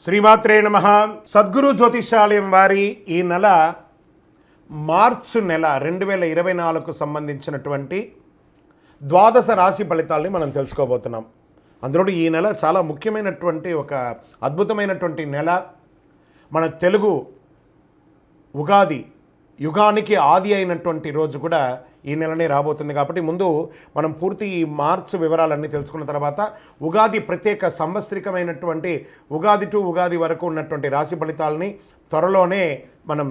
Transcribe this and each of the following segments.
శ్రీమాత్రే నమః. సద్గురు జ్యోతిషాలయం వారి ఈ నెల మార్చి నెల 2024కు సంబంధించినటువంటి ద్వాదశ రాశి ఫలితాలని మనం తెలుసుకోబోతున్నాం. అందులో ఈ నెల చాలా ముఖ్యమైనటువంటి ఒక అద్భుతమైనటువంటి నెల. మన తెలుగు ఉగాది యుగానికి ఆది అయినటువంటి రోజు కూడా ఈ నెలనే రాబోతుంది. కాబట్టి ముందు మనం పూర్తి ఈ మార్చి వివరాలన్నీ తెలుసుకున్న తర్వాత ఉగాది ప్రత్యేక సంవత్సరికమైనటువంటి ఉగాది టు ఉగాది వరకు ఉన్నటువంటి రాశి ఫలితాలని త్వరలోనే మనం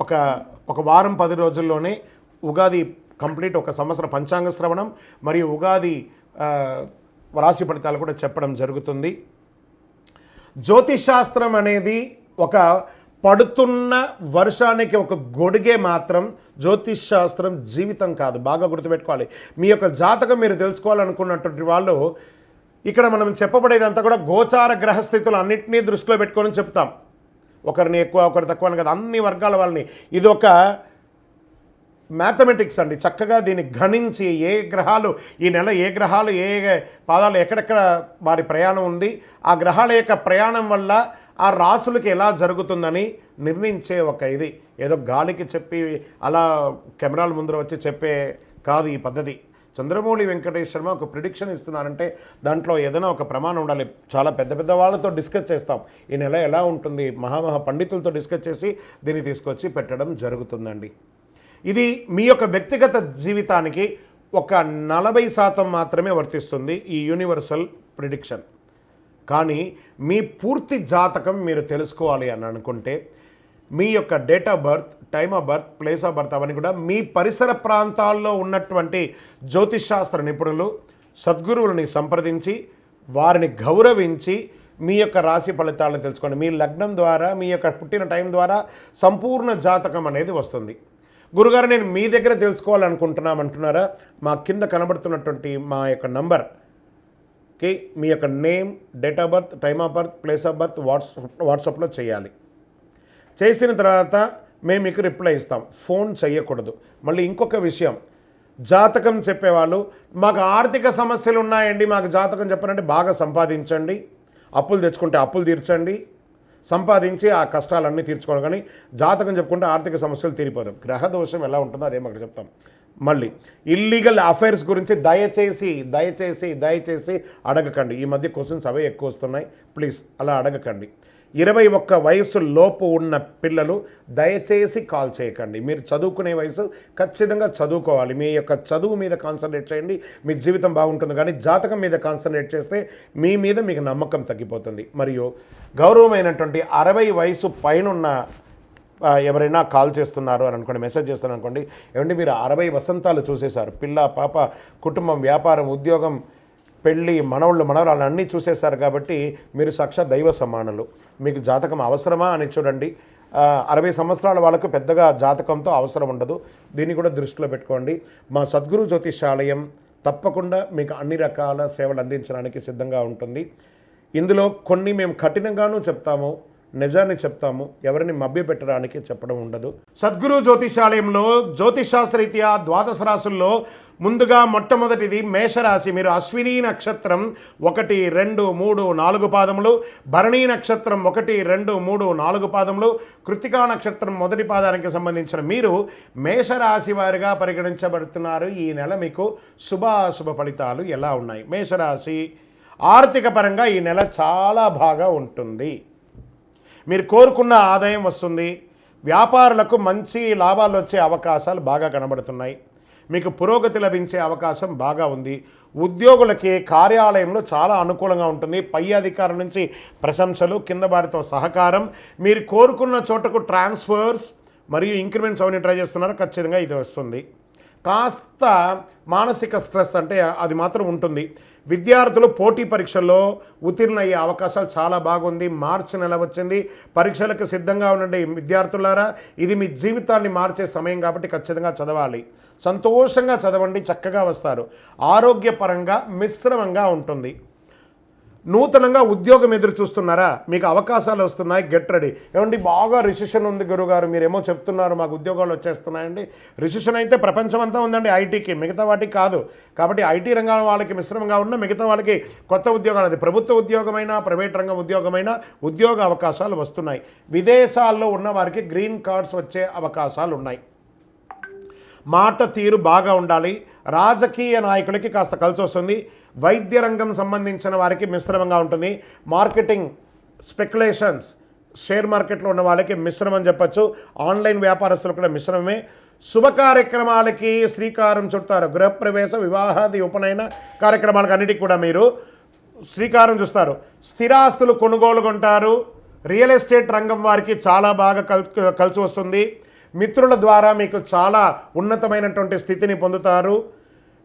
ఒక వారం 10 రోజుల్లోనే ఉగాది కంప్లీట్ ఒక సంవత్సర పంచాంగ శ్రవణం మరియు ఉగాది రాశి ఫలితాలు కూడా చెప్పడం జరుగుతుంది. జ్యోతిషాస్త్రం అనేది ఒక పడుతున్న వర్షానికి ఒక గొడుగే మాత్రం. జ్యోతిష్ శాస్త్రం జీవితం కాదు, బాగా గుర్తుపెట్టుకోవాలి. మీ యొక్క జాతకం మీరు తెలుసుకోవాలనుకున్నటువంటి వాళ్ళు ఇక్కడ మనం చెప్పబడేదంతా కూడా గోచార గ్రహస్థితులు అన్నింటినీ దృష్టిలో పెట్టుకొని చెప్తాం. ఒకరిని ఎక్కువ ఒకరు తక్కువ అని కదా, అన్ని వర్గాల వాళ్ళని. ఇది ఒక మ్యాథమెటిక్స్ అండి. చక్కగా దీన్ని గణించి ఏ గ్రహాలు ఈ నెల ఏ గ్రహాలు ఏ పాదాలు ఎక్కడెక్కడ వారి ప్రయాణం ఉంది, ఆ గ్రహాల యొక్క ప్రయాణం వల్ల ఆ రాసులకి ఎలా జరుగుతుందని నిర్ణయించే ఒక ఇది. ఏదో గాలికి చెప్పి అలా కెమెరాల ముందర వచ్చి చెప్పే కాదు ఈ పద్ధతి. చంద్రమౌళి వెంకటేష్ శర్మ ఒక ప్రిడిక్షన్ ఇస్తున్నారంటే దాంట్లో ఏదైనా ఒక ప్రమాణం ఉండాలి. చాలా పెద్ద పెద్ద వాళ్ళతో డిస్కస్ చేస్తాం ఈ నెల ఎలా ఉంటుంది, మహామహా పండితులతో డిస్కస్ చేసి దీన్ని తీసుకొచ్చి పెట్టడం జరుగుతుందండి. ఇది మీ యొక్క వ్యక్తిగత జీవితానికి ఒక 40% మాత్రమే వర్తిస్తుంది ఈ యూనివర్సల్ ప్రిడిక్షన్. కానీ మీ పూర్తి జాతకం మీరు తెలుసుకోవాలి అని అనుకుంటే మీ యొక్క date of birth, time of birth, place of birth అవన్నీ కూడా మీ పరిసర ప్రాంతాల్లో ఉన్నటువంటి జ్యోతిషాస్త్ర నిపుణులు సద్గురువులని సంప్రదించి వారిని గౌరవించి మీ యొక్క రాశి ఫలితాలను తెలుసుకోండి. మీ లగ్నం ద్వారా మీ యొక్క పుట్టిన టైం ద్వారా సంపూర్ణ జాతకం అనేది వస్తుంది. గురుగారు నేను మీ దగ్గర తెలుసుకోవాలనుకుంటున్నామంటున్నారా? మా కింద కనబడుతున్నటువంటి మా యొక్క నంబర్కి మీ యొక్క name, date of birth, time of birth, place of birth వాట్సాప్లో చేయాలి. చేసిన తర్వాత మేము మీకు రిప్లై ఇస్తాం. ఫోన్ చేయకూడదు. మళ్ళీ ఇంకొక విషయం, జాతకం చెప్పేవాళ్ళు మాకు ఆర్థిక సమస్యలు ఉన్నాయండి, మాకు జాతకం చెప్పారంటే బాగా సంపాదించండి, అప్పులు తెచ్చుకుంటే అప్పులు తీర్చండి, సంపాదించి ఆ కష్టాలన్నీ తీర్చుకోవాలి. కానీ జాతకం చెప్పుకుంటే ఆర్థిక సమస్యలు తీరిపోదాం. గ్రహ దోషం ఎలా ఉంటుందో అదే మాకు చెప్తాం. మళ్ళీ ఇల్లీగల్ అఫైర్స్ గురించి దయచేసి దయచేసి దయచేసి అడగకండి. ఈ మధ్య క్వశ్చన్స్ అవే ఎక్కువ వస్తున్నాయి. ప్లీజ్ అలా అడగకండి. 21 వయసు లోపు ఉన్న పిల్లలు దయచేసి కాల్ చేయకండి. మీరు చదువుకునే వయసు ఖచ్చితంగా చదువుకోవాలి. మీ యొక్క చదువు మీద కాన్సన్ట్రేట్ చేయండి, మీ జీవితం బాగుంటుంది. కానీ జాతకం మీద కాన్సన్ట్రేట్ చేస్తే మీ మీద మీకు నమ్మకం తగ్గిపోతుంది. మరియు గౌరవమైనటువంటి 60 వయసు పైనున్న ఎవరైనా కాల్ చేస్తున్నారు అని అనుకోండి, మెసేజ్ చేస్తున్నారు అనుకోండి, ఏమంటే మీరు 60 వసంతాలు చూసేశారు, పిల్ల పాప కుటుంబం వ్యాపారం ఉద్యోగం పెళ్ళి మనవళ్ళు మనవరాలు అన్నీ చూసేశారు. కాబట్టి మీరు సాక్షాత్ దైవ సమానులు. మీకు జాతకం అవసరమా అని చూడండి. 60 సంవత్సరాల వాళ్ళకు పెద్దగా జాతకంతో అవసరం ఉండదు. దీన్ని కూడా దృష్టిలో పెట్టుకోండి. మా సద్గురు జ్యోతిషాలయం తప్పకుండా మీకు అన్ని రకాల సేవలు అందించడానికి సిద్ధంగా ఉంటుంది. ఇందులో కొన్ని మేము కఠినంగానూ చెప్తాము, నిజాన్ని చెప్తాము, ఎవరిని మభ్యపెట్టడానికి చెప్పడం ఉండదు. సద్గురు జ్యోతిషాలయంలో జ్యోతిషాస్త్రరీత్యా ద్వాదశ రాశుల్లో ముందుగా మొట్టమొదటిది మేషరాశి. మీరు అశ్విని నక్షత్రం 1, 2, 3, 4 పాదములు, భరణీ నక్షత్రం 1, 2, 3, 4 పాదములు, కృత్తికా నక్షత్రం మొదటి పాదానికి సంబంధించిన మీరు మేషరాశి వారిగా పరిగణించబడుతున్నారు. ఈ నెల మీకు శుభాశుభ ఫలితాలు ఎలా ఉన్నాయి? మేషరాశి ఆర్థిక పరంగా ఈ నెల చాలా బాగా ఉంటుంది. మీరు కోరుకున్న ఆదాయం వస్తుంది. వ్యాపారులకు మంచి లాభాలు వచ్చే అవకాశాలు బాగా కనబడుతున్నాయి. మీకు పురోగతి లభించే అవకాశం బాగా ఉంది. ఉద్యోగులకి కార్యాలయంలో చాలా అనుకూలంగా ఉంటుంది. పై అధికారుల నుంచి ప్రశంసలు, కింద వారితో సహకారం, మీరు కోరుకున్న చోటకు ట్రాన్స్ఫర్స్ మరియు ఇంక్రిమెంట్స్ అవన్నీ ట్రై చేస్తున్నారు, ఖచ్చితంగా ఇది వస్తుంది. కాస్త మానసిక స్ట్రెస్ అంటే అది మాత్రం ఉంటుంది. విద్యార్థులు పోటీ పరీక్షల్లో ఉత్తీర్ణ అయ్యే అవకాశాలు చాలా బాగుంది. మార్చి నెల వచ్చింది, పరీక్షలకు సిద్ధంగా ఉండండి విద్యార్థులారా. ఇది మీ జీవితాన్ని మార్చే సమయం కాబట్టి ఖచ్చితంగా చదవాలి. సంతోషంగా చదవండి, చక్కగా వస్తారు. ఆరోగ్యపరంగా మిశ్రమంగా ఉంటుంది. నూతనంగా ఉద్యోగం ఎదురు చూస్తున్నారా? మీకు అవకాశాలు వస్తున్నాయి, గెట్ రెడీ. ఏమండి బాగా రిసెషన్ ఉంది గురుగారు, మీరేమో చెప్తున్నారు మాకు ఉద్యోగాలు వచ్చేస్తున్నాయండి. రిసెషన్ అయితే ప్రపంచమంతా ఉందండి ఐటీకి, మిగతా వాటికి కాదు. కాబట్టి ఐటీ రంగం వాళ్ళకి మిశ్రమంగా ఉన్న, మిగతా వాళ్ళకి కొత్త ఉద్యోగాలు, అది ప్రభుత్వ ఉద్యోగమైనా ప్రైవేట్ రంగం ఉద్యోగమైనా ఉద్యోగ అవకాశాలు వస్తున్నాయి. విదేశాల్లో ఉన్న వారికి గ్రీన్ కార్డ్స్ వచ్చే అవకాశాలు ఉన్నాయి. మాట తీరు బాగా ఉండాలి. రాజకీయ నాయకులకి కాస్త కలిసి వస్తుంది. వైద్య రంగం సంబంధించిన వారికి మిశ్రమంగా ఉంటుంది. మార్కెటింగ్, స్పెక్యులేషన్స్, షేర్ మార్కెట్లో ఉన్న వాళ్ళకి మిశ్రమం చెప్పచ్చు. ఆన్లైన్ వ్యాపారస్తులు కూడా మిశ్రమమే. శుభ కార్యక్రమాలకి శ్రీకారం చుడతారు. గృహప్రవేశ, వివాహాది, ఉపనయన కార్యక్రమాలకు అన్నిటికీ కూడా మీరు శ్రీకారం చూస్తారు. స్థిరాస్తులు కొనుగోలు కొంటారు. రియల్ ఎస్టేట్ రంగం వారికి చాలా బాగా కలిసి వస్తుంది. మిత్రుల ద్వారా మీకు చాలా ఉన్నతమైనటువంటి స్థితిని పొందుతారు.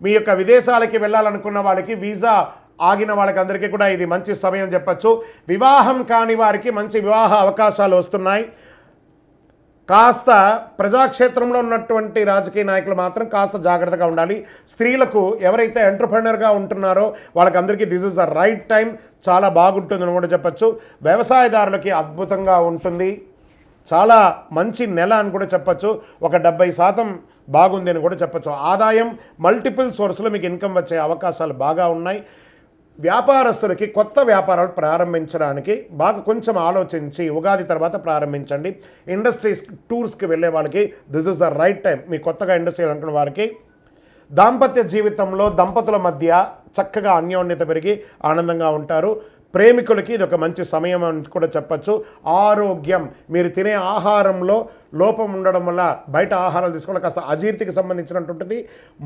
మీ యొక్క విదేశాలకి వెళ్ళాలనుకున్న వాళ్ళకి, వీసా ఆగిన వాళ్ళకి అందరికీ కూడా ఇది మంచి సమయం చెప్పచ్చు. వివాహం కాని వారికి మంచి వివాహ అవకాశాలు వస్తున్నాయి. కాస్త ప్రజాక్షేత్రంలో ఉన్నటువంటి రాజకీయ నాయకులు మాత్రం కాస్త జాగ్రత్తగా ఉండాలి. స్త్రీలకు ఎవరైతే ఎంటర్‌ప్రెన్యూర్‌గా ఉంటున్నారో వాళ్ళకందరికీ this is the right time, చాలా బాగుంటుందని కూడా చెప్పచ్చు. వ్యవసాయదారులకి అద్భుతంగా ఉంటుంది, చాలా మంచి నెల అని కూడా చెప్పచ్చు. ఒక 70% బాగుంది అని కూడా చెప్పచ్చు. ఆదాయం మల్టిపుల్ సోర్స్లో మీకు ఇన్కమ్ వచ్చే అవకాశాలు బాగా ఉన్నాయి. వ్యాపారస్తులకి కొత్త వ్యాపారాలు ప్రారంభించడానికి బాగా కొంచెం ఆలోచించి ఉగాది తర్వాత ప్రారంభించండి. ఇండస్ట్రీస్, టూర్స్కి వెళ్ళే వాళ్ళకి this is the right time. మీ కొత్తగా ఇండస్ట్రీ అనుకున్న వారికి దాంపత్య జీవితంలో దంపతుల మధ్య చక్కగా అన్యోన్యత పెరిగి ఆనందంగా ఉంటారు. ప్రేమికులకి ఇది ఒక మంచి సమయం అని కూడా చెప్పచ్చు. ఆరోగ్యం, మీరు తినే ఆహారంలో లోపం ఉండడం వల్ల బయట ఆహారాలు తీసుకోవడం కాస్త అజీర్తికి సంబంధించినటువంటిది,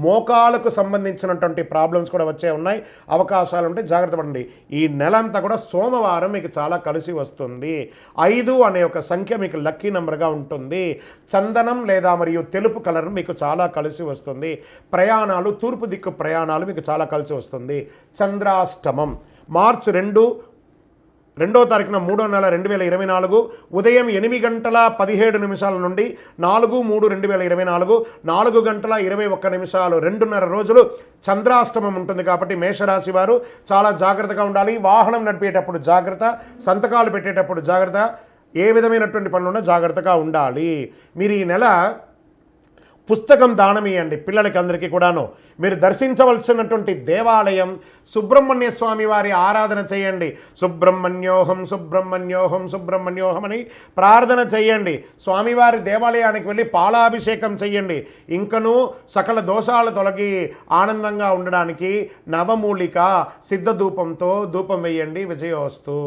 మోకాలకు సంబంధించినటువంటి ప్రాబ్లమ్స్ కూడా వచ్చే ఉన్నాయి. అవకాశాలు ఉంటే జాగ్రత్త పడండి. ఈ నెల అంతా కూడా సోమవారం మీకు చాలా కలిసి వస్తుంది. 5 అనే ఒక సంఖ్య మీకు లక్కీ నెంబర్గా ఉంటుంది. చందనం లేదా మరియు తెలుపు కలర్ మీకు చాలా కలిసి వస్తుంది. ప్రయాణాలు, తూర్పు దిక్కు ప్రయాణాలు మీకు చాలా కలిసి వస్తుంది. చంద్రాష్టమం మార్చి 2వ తారీఖున 3వ నెల 2024 ఉదయం 8:17 నుండి 4/3/2024 4:21 2:30 రోజులు చంద్రాష్టమం ఉంటుంది. కాబట్టి మేషరాశి వారు చాలా జాగ్రత్తగా ఉండాలి. వాహనం నడిపేటప్పుడు జాగ్రత్త, సంతకాలు పెట్టేటప్పుడు జాగ్రత్త, ఏ విధమైనటువంటి పనులున్నా జాగ్రత్తగా ఉండాలి. మీరు ఈ నెల పుస్తకం దానం ఇవ్వండి పిల్లలకి అందరికీ కూడాను. మీరు దర్శించవలసినటువంటి దేవాలయం సుబ్రహ్మణ్య స్వామి వారి ఆరాధన చేయండి. సుబ్రహ్మణ్యోహం సుబ్రహ్మణ్యోహం సుబ్రహ్మణ్యోహం అని ప్రార్థన చేయండి. స్వామివారి దేవాలయానికి వెళ్ళి పాలాభిషేకం చేయండి. ఇంకనూ సకల దోషాలు తొలగి ఆనందంగా ఉండడానికి నవమూలిక సిద్ధ ధూపంతో ధూపం వేయండి. విజయోస్తు.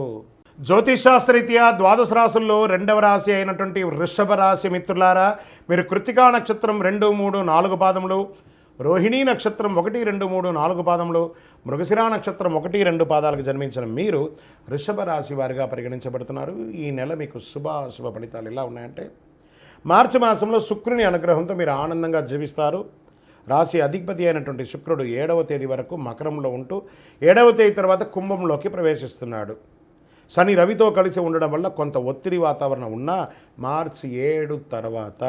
జ్యోతిషాస్త్రరీత్యా ద్వాదశ రాశుల్లో 2వ రాశి అయినటువంటి వృషభ రాశి మిత్రులారా, మీరు కృత్తికా నక్షత్రం 2, 3, 4 పాదములు, రోహిణీ నక్షత్రం 1, 2, 3, 4 పాదములు, మృగశిరా నక్షత్రం 1, 2 పాదాలకు జన్మించిన మీరు వృషభ రాశి వారిగా పరిగణించబడుతున్నారు. ఈ నెల మీకు శుభాశుభ ఫలితాలు ఎలా ఉన్నాయంటే, మార్చి మాసంలో శుక్రుని అనుగ్రహంతో మీరు ఆనందంగా జీవిస్తారు. రాశి అధిపతి అయినటువంటి శుక్రుడు 7వ తేదీ వరకు మకరంలో ఉంటూ 7వ తేదీ తర్వాత కుంభంలోకి ప్రవేశిస్తున్నాడు. శని రవితో కలిసి ఉండడం వల్ల కొంత ఒత్తిడి వాతావరణం ఉన్నా మార్చి 7 తర్వాత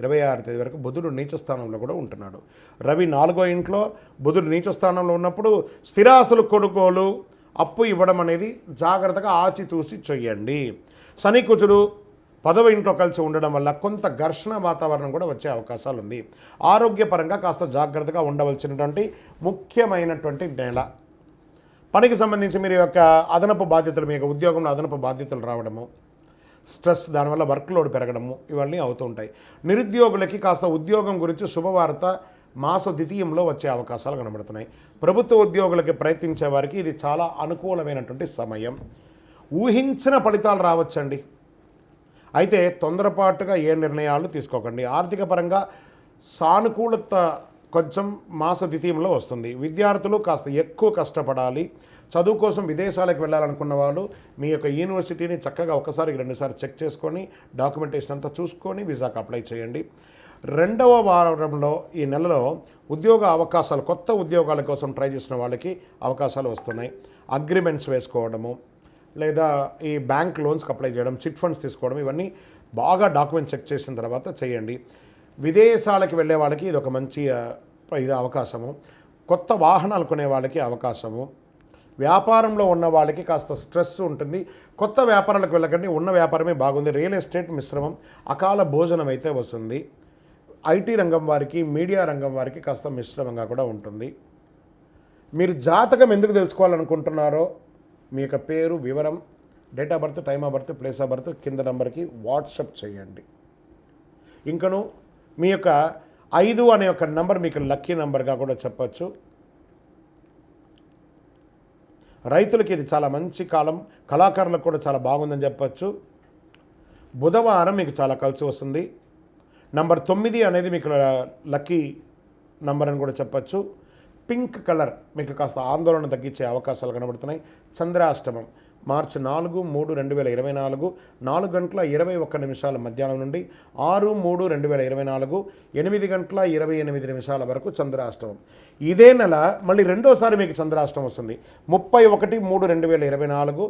26వ తేదీ వరకు బుధుడు నీచ స్థానంలో కూడా ఉంటున్నాడు. రవి 4వ ఇంట్లో, బుధుడు నీచ స్థానంలో ఉన్నప్పుడు స్థిరాస్తులు కొనుగోలు, అప్పు ఇవ్వడం అనేది జాగ్రత్తగా ఆచితూసి చేయండి. శని కుజుడు 10వ ఇంట్లో కలిసి ఉండడం వల్ల కొంత ఘర్షణ వాతావరణం కూడా వచ్చే అవకాశాలు ఉంది. ఆరోగ్యపరంగా కాస్త జాగ్రత్తగా ఉండవలసినటువంటి ముఖ్యమైనటువంటి నెల. పనికి సంబంధించి మీరు యొక్క అదనపు బాధ్యతలు, మీ యొక్క ఉద్యోగంలో అదనపు బాధ్యతలు రావడము, స్ట్రెస్, దానివల్ల వర్క్ లోడ్ పెరగడము ఇవన్నీ అవుతూ ఉంటాయి. నిరుద్యోగులకి కాస్త ఉద్యోగం గురించి శుభవార్త మాస ద్వితీయంలో వచ్చే అవకాశాలు కనబడుతున్నాయి. ప్రభుత్వ ఉద్యోగులకి ప్రయత్నించే వారికి ఇది చాలా అనుకూలమైనటువంటి సమయం. ఊహించిన ఫలితాలు రావచ్చండి. అయితే తొందరపాటుగా ఏ నిర్ణయాలు తీసుకోకండి. ఆర్థిక పరంగా సానుకూలత కొంచెం మాస ద్వితీయంలో వస్తుంది. విద్యార్థులు కాస్త ఎక్కువ కష్టపడాలి. చదువు కోసం విదేశాలకు వెళ్ళాలనుకున్న వాళ్ళు మీ యొక్క యూనివర్సిటీని చక్కగా ఒకసారికి 2 సార్లు చెక్ చేసుకొని డాక్యుమెంటేషన్ అంతా చూసుకొని వీసాకు అప్లై చేయండి. 2వ వారంలో ఈ నెలలో ఉద్యోగ అవకాశాలు, కొత్త ఉద్యోగాల కోసం ట్రై చేసిన వాళ్ళకి అవకాశాలు వస్తున్నాయి. అగ్రిమెంట్స్ వేసుకోవడము, లేదా ఈ బ్యాంక్ లోన్స్కి అప్లై చేయడం, చిట్ ఫండ్స్ తీసుకోవడం, ఇవన్నీ బాగా డాక్యుమెంట్ చెక్ చేసిన తర్వాత చేయండి. విదేశాలకు వెళ్ళే వాళ్ళకి ఇది ఒక మంచి అవకాశము. కొత్త వాహనాలు కొనే వాళ్ళకి అవకాశము. వ్యాపారంలో ఉన్న వాళ్ళకి కాస్త స్ట్రెస్ ఉంటుంది. కొత్త వ్యాపారాలకు వెళ్ళకండి, ఉన్న వ్యాపారమే బాగుంది. రియల్ ఎస్టేట్ మిశ్రమం, అకాల భోజనం అయితే వస్తుంది. ఐటీ రంగం వారికి, మీడియా రంగం వారికి కాస్త మిశ్రమంగా కూడా ఉంటుంది. మీరు జాతకం ఎందుకు తెలుసుకోవాలనుకుంటున్నారో మీ యొక్క పేరు, వివరం, date of birth, time of birth, place of birth కింద నెంబర్కి వాట్సప్ చేయండి. ఇంకను మీ యొక్క 5 అనే ఒక నంబర్ మీకు లక్కీ నెంబర్గా కూడా చెప్పచ్చు. రైతులకి ఇది చాలా మంచి కాలం, కళాకారులకు కూడా చాలా బాగుందని చెప్పచ్చు. బుధవారం మీకు చాలా కలిసి వస్తుంది. నంబర్ 9 అనేది మీకు లక్కీ నంబర్ అని కూడా చెప్పచ్చు. పింక్ కలర్ మీకు కాస్త ఆందోళన తగ్గించే అవకాశాలు కనబడుతున్నాయి. చంద్రాష్టమం మార్చి 4/3/2024 4:21 మధ్యాహ్నం నుండి 6/3/2024 8:28 వరకు చంద్రాష్టమం. ఇదే నెల మళ్ళీ రెండోసారి మీకు చంద్రాష్టమం వస్తుంది. 31/3/2024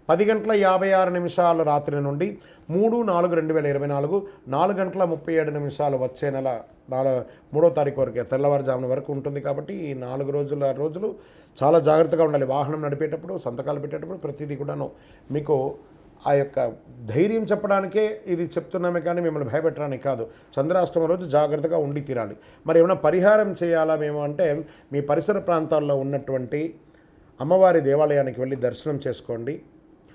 10:56 రాత్రి నుండి 3/4/2024 4:37 వచ్చే నెల 3వ తారీఖు వరకు తెల్లవారుజామున వరకు ఉంటుంది. కాబట్టి ఈ 4 రోజులు చాలా జాగ్రత్తగా ఉండాలి. వాహనం నడిపేటప్పుడు, సంతకాలు పెట్టేటప్పుడు ప్రతిదీ కూడాను మీకు ఆ యొక్క ధైర్యం చెప్పడానికే ఇది చెప్తున్నామే కానీ మిమ్మల్ని భయపెట్టడానికి కాదు. చంద్రాష్టమి రోజు జాగ్రత్తగా ఉండి తీరాలి. మరి ఏమైనా పరిహారం చేయాలా మేము అంటే, మీ పరిసర ప్రాంతాల్లో ఉన్నటువంటి అమ్మవారి దేవాలయానికి వెళ్ళి దర్శనం చేసుకోండి.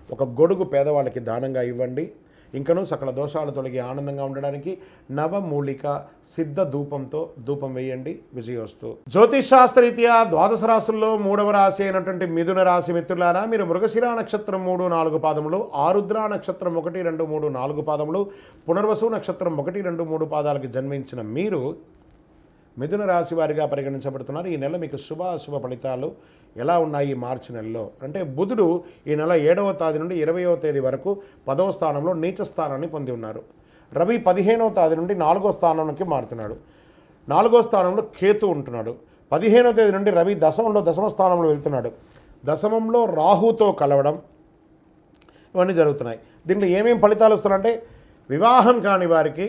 ఒక గొడుగు పేదవాళ్ళకి దానంగా ఇవ్వండి. ఇంకనూ సకల దోషాలు తొలగి ఆనందంగా ఉండడానికి నవమూలిక సిద్ధ ధూపంతో ధూపం వేయండి. విజయోస్తు. జ్యోతిషాస్త్రరీత్యా ద్వాదశ రాశుల్లో 3వ రాశి అయినటువంటి మిథున రాశి మిత్రులారా, మీరు మృగశిర నక్షత్రం 3-4 పాదములు, ఆరుద్ర నక్షత్రం 1-2-3-4 పాదములు, పునర్వసు నక్షత్రం 1-2-3 పాదాలకు జన్మించిన మీరు మిథున రాశి వారిగా పరిగణించబడుతున్నారు. ఈ నెల మీకు శుభాశుభ ఫలితాలు ఎలా ఉన్నాయి? మార్చి నెలలో అంటే బుధుడు ఈ నెల 7వ తేదీ నుండి 20వ తేదీ వరకు 10వ స్థానంలో నీచ స్థానాన్ని పొంది ఉన్నారు. రవి 15వ తేదీ నుండి 4వ స్థానానికి మారుతున్నాడు. 4వ స్థానంలో కేతు ఉంటున్నాడు. 15వ తేదీ నుండి రవి దశమ స్థానంలో వెళ్తున్నాడు. దశమంలో రాహుతో కలవడం ఇవన్నీ జరుగుతున్నాయి. దీంట్లో ఏమేమి ఫలితాలు వస్తున్నాయంటే, వివాహం కాని వారికి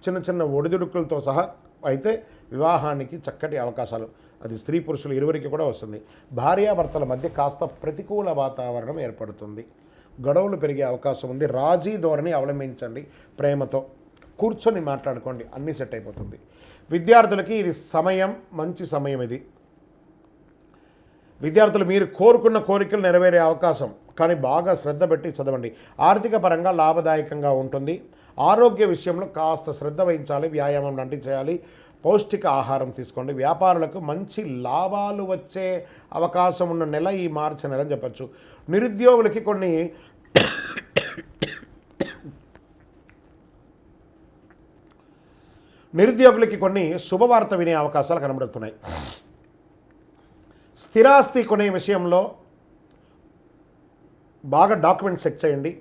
చిన్న ఒడిదుడుకులతో సహా అయితే వివాహానికి చక్కటి అవకాశాలు, అది స్త్రీ పురుషులు ఇరువురికి కూడా వస్తుంది. భార్యాభర్తల మధ్య కాస్త ప్రతికూల వాతావరణం ఏర్పడుతుంది. గొడవలు పెరిగే అవకాశం ఉంది. రాజీ ధోరణి అవలంబించండి. ప్రేమతో కూర్చొని మాట్లాడుకోండి, అన్నీ సెట్ అయిపోతుంది. విద్యార్థులకి ఇది మంచి సమయం ఇది. విద్యార్థులు మీరు కోరుకున్న కోరికలు నెరవేరే అవకాశం, కానీ బాగా శ్రద్ధ పెట్టి చదవండి. ఆర్థిక పరంగా లాభదాయకంగా ఉంటుంది. ఆరోగ్య విషయంలో కాస్త శ్రద్ధ వహించాలి. వ్యాయామం లాంటివి చేయాలి. పౌష్టిక ఆహారం తీసుకోండి. వ్యాపారులకు మంచి లాభాలు వచ్చే అవకాశం ఉన్న నెల ఈ మార్చి నెల అని చెప్పచ్చు. నిరుద్యోగులకి కొన్ని శుభవార్త వినే అవకాశాలు కనబడుతున్నాయి. స్థిరాస్తి కొనే విషయంలో బాగా డాక్యుమెంట్స్ చెక్ చేయండి.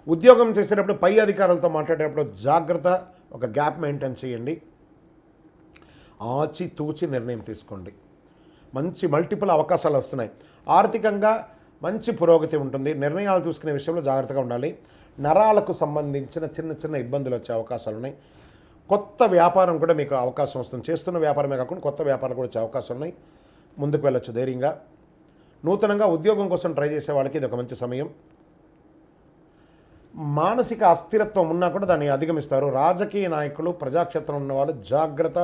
ఉద్యోగం చేసేటప్పుడు పై అధికారులతో మాట్లాడేటప్పుడు జాగ్రత్త, ఒక గ్యాప్ మెయింటైన్ చేయండి. ఆచితూచి నిర్ణయం తీసుకోండి. మంచి మల్టిపుల్ అవకాశాలు వస్తున్నాయి. ఆర్థికంగా మంచి పురోగతి ఉంటుంది. నిర్ణయాలు తీసుకునే విషయంలో జాగ్రత్తగా ఉండాలి. నరాలకు సంబంధించిన చిన్న ఇబ్బందులు వచ్చే అవకాశాలు ఉన్నాయి. కొత్త వ్యాపారం కూడా మీకు అవకాశం వస్తుంది. చేస్తున్న వ్యాపారమే కాకుండా కొత్త వ్యాపారం కూడా వచ్చే అవకాశాలు ఉన్నాయి. ముందుకు వెళ్ళొచ్చు ధైర్యంగా. నూతనంగా ఉద్యోగం కోసం ట్రై చేసే వాళ్ళకి ఇది ఒక మంచి సమయం. మానసిక అస్థిరత్వం ఉన్నా కూడా దాన్ని అధిగమిస్తారు. రాజకీయ నాయకులు, ప్రజాక్షేత్రం ఉన్నవాళ్ళు జాగ్రత్త.